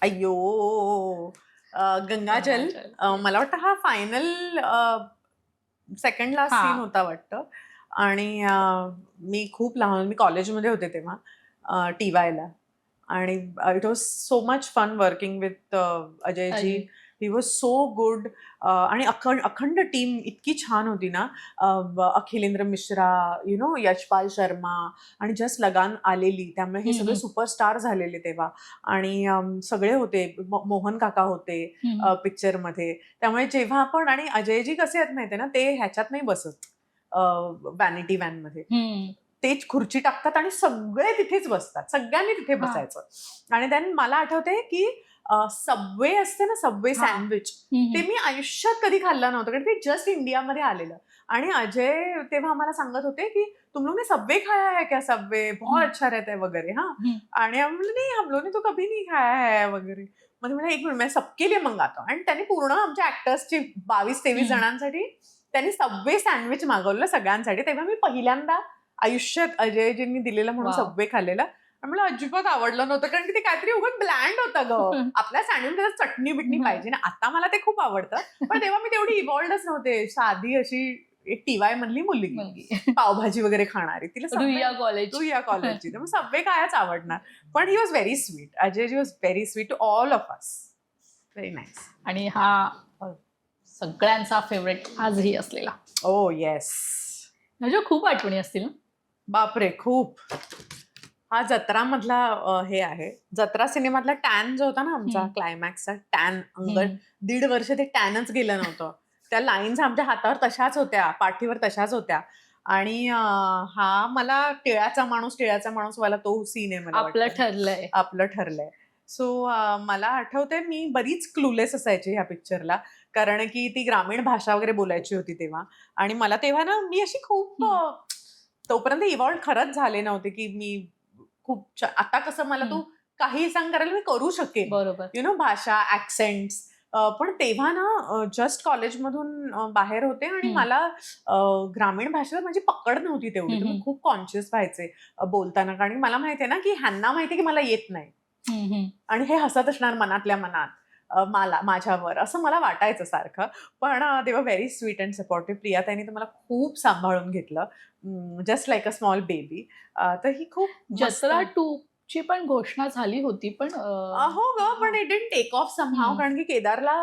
Speaker 1: अय्यो, गंगाजल. मला वाटतं हा फायनल सेकंड लास्ट सीन होता वाटतं. आणि मी खूप लहान, मी कॉलेजमध्ये होते तेव्हा TYला. आणि it was so much fun working with Ajayji. He was so good. आणि अखंड टीम इतकी छान होती ना. अखिलेंद्र मिश्रा, यशपाल शर्मा, आणि जस्ट लगान आलेली, त्यामुळे हे सगळे सुपरस्टार झालेले तेव्हा. आणि सगळे होते, मोहन काका होते पिक्चरमध्ये. त्यामुळे जेव्हा आपण, आणि अजयजी कसे आहेत माहितीये ना, ते ह्याच्यात नाही बसत, व्हॅनिटी व्हॅन मध्ये. तेच खुर्ची टाकतात आणि सगळे तिथेच बसतात, सगळ्यांनी तिथे बसायचं. आणि देन मला आठवते की सबवे असते ना, सबवे सँडविच, ते मी आयुष्यात कधी खाल्लं नव्हतं कारण ते जस्ट इंडियामध्ये आलेलं. आणि अजय तेव्हा आम्हाला सांगत होते की तुम लोग ने सबवे खाया है क्या, सबवे बहुत अच्छा रहता है वगैरे. हा, आणि नाही हम लोग ने तो कभी नहीं खाया है वगैरे. मध्ये मला एक मिनिट, मैं सबके लिए मंगातो. आणि त्यांनी पूर्ण आमच्या ऍक्टर्सची 22-23 जणांसाठी त्यांनी सबवे सँडविच मागवलं सगळ्यांसाठी. तेव्हा मी पहिल्यांदा आयुष्यात अजयजींनी दिलेलं म्हणून सबवे खाल्लेलं. मला अजिबात आवडलं नव्हतं कारण की ते काहीतरी उगाच ब्लँड होतं ग. आपल्या सँडविच चटणी बिटणी पाहिजे ना. आता मला ते खूप आवडतं, पण तेव्हा मी तेवढी इव्हॉल्वच नव्हते. साधी अशी एक TY मधली मुलगी, पावभाजी वगैरे खाणारी. तिला रुईया कॉलेजची, तर मग सबवे कायच आवडणार. पण he was very sweet. Ajayji was very sweet to all of us. Very nice.
Speaker 2: आणि हा सगळ्यांचा फेवरेट आजही असलेला.
Speaker 1: Oh yes.
Speaker 2: म्हणजे खूप आठवणी असतील ना.
Speaker 1: बापरे, खूप. हा जत्रा मधला हे आहे. जत्रा सिनेमातला टॅन जो होता ना आमचा, क्लायमॅक्सचा टॅन, अंग 1.5 वर्ष ते टॅनच गेलं नव्हतं. त्या लाईन्स आमच्या हातावर तशाच होत्या, पाठीवर तशाच होत्या. आणि हा मला टिळाचा माणूस वाला तो सीन आहे. मला आपलं ठरलंय. सो मला आठवतंय मी बरीच क्लूलेस असायची ह्या पिक्चरला, कारण की ती ग्रामीण भाषा वगैरे बोलायची होती तेव्हा. आणि मला तेव्हा ना मी अशी खूप तोपर्यंत इव्हॉल्व खरंच झाले नव्हते की मी खूप आता कसं मला तू काही सांग करायला मी करू शकेन, यु नो, भाषा, ऍक्सेंट्स. पण तेव्हा ना जस्ट कॉलेजमधून बाहेर होते आणि मला ग्रामीण भाषेवर माझी पकड नव्हती तेवढी. तुम्ही खूप कॉन्शियस व्हायचे बोलताना, कारण मला माहितीये ना की ह्यांना माहितीये की मला येत नाही आणि हे हसत असणार मनातल्या मनात माझ्यावर, असं मला वाटायचं सारखं. पण they were very sweet and supportive. प्रियाताईंनी तर मला खूप सांभाळून घेतलं, just like a small baby. तर ही खूप.
Speaker 2: जत्रा 2 ची पण घोषणा झाली होती, पण
Speaker 1: हो ग, पण it didn't take off somehow. कारण की केदारला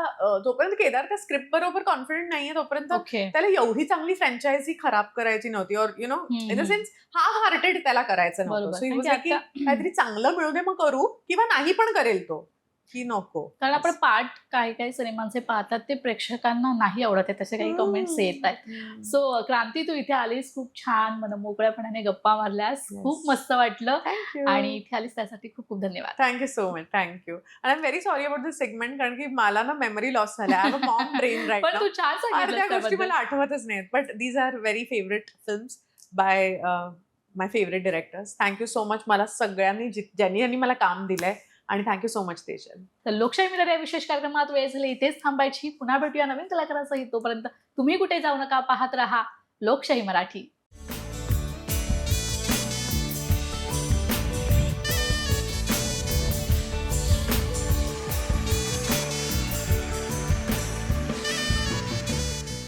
Speaker 1: जोपर्यंत केदार त्या स्क्रिप्ट बरोबर कॉन्फिडंट नाहीये तोपर्यंत त्याला एवढी चांगली फ्रँचायझी खराब करायची नव्हती. और you know, in the sense half hearted त्याला करायचं नव्हतं. सो ही वॉज लाईक की काहीतरी चांगलं मिळू दे मग करू, किंवा नाही पण करेल तो, की नको.
Speaker 2: कारण आपण पार्ट काही सिनेमांचे पाहतात ते प्रेक्षकांना नाही आवडत आहे, तसे काही कमेंट्स येत आहेत. सो क्रांती, तू इथे आलीस, खूप छान मोकळ्यापणाने गप्पा मारल्यास, खूप मस्त वाटलं. आणि इथे आलीस त्यासाठी खूप खूप धन्यवाद.
Speaker 1: Thank you so much. थँक्यू. आणि I am very sorry about this segment, कारण की मला ना मेमरी लॉस झाला. I have a mom brain right now.
Speaker 2: पण तू छान सांगितलं.
Speaker 1: त्या गोष्टी मला आठवतच नाहीत, but these are very favourite films by my favourite directors. Thank you so much. मला सगळ्यांनी ज्यांनी मला काम दिलंय, आणि थँक्यू सो मच तेजल.
Speaker 2: तर लोकशाही मिरर या विशेष कार्यक्रमात वेळ झाली इथेच थांबायची. पुन्हा भेटूया नवीन कलाकारांसहित. तोपर्यंत तुम्ही कुठे जाऊ नका, पाहत रहा लोकशाही मराठी.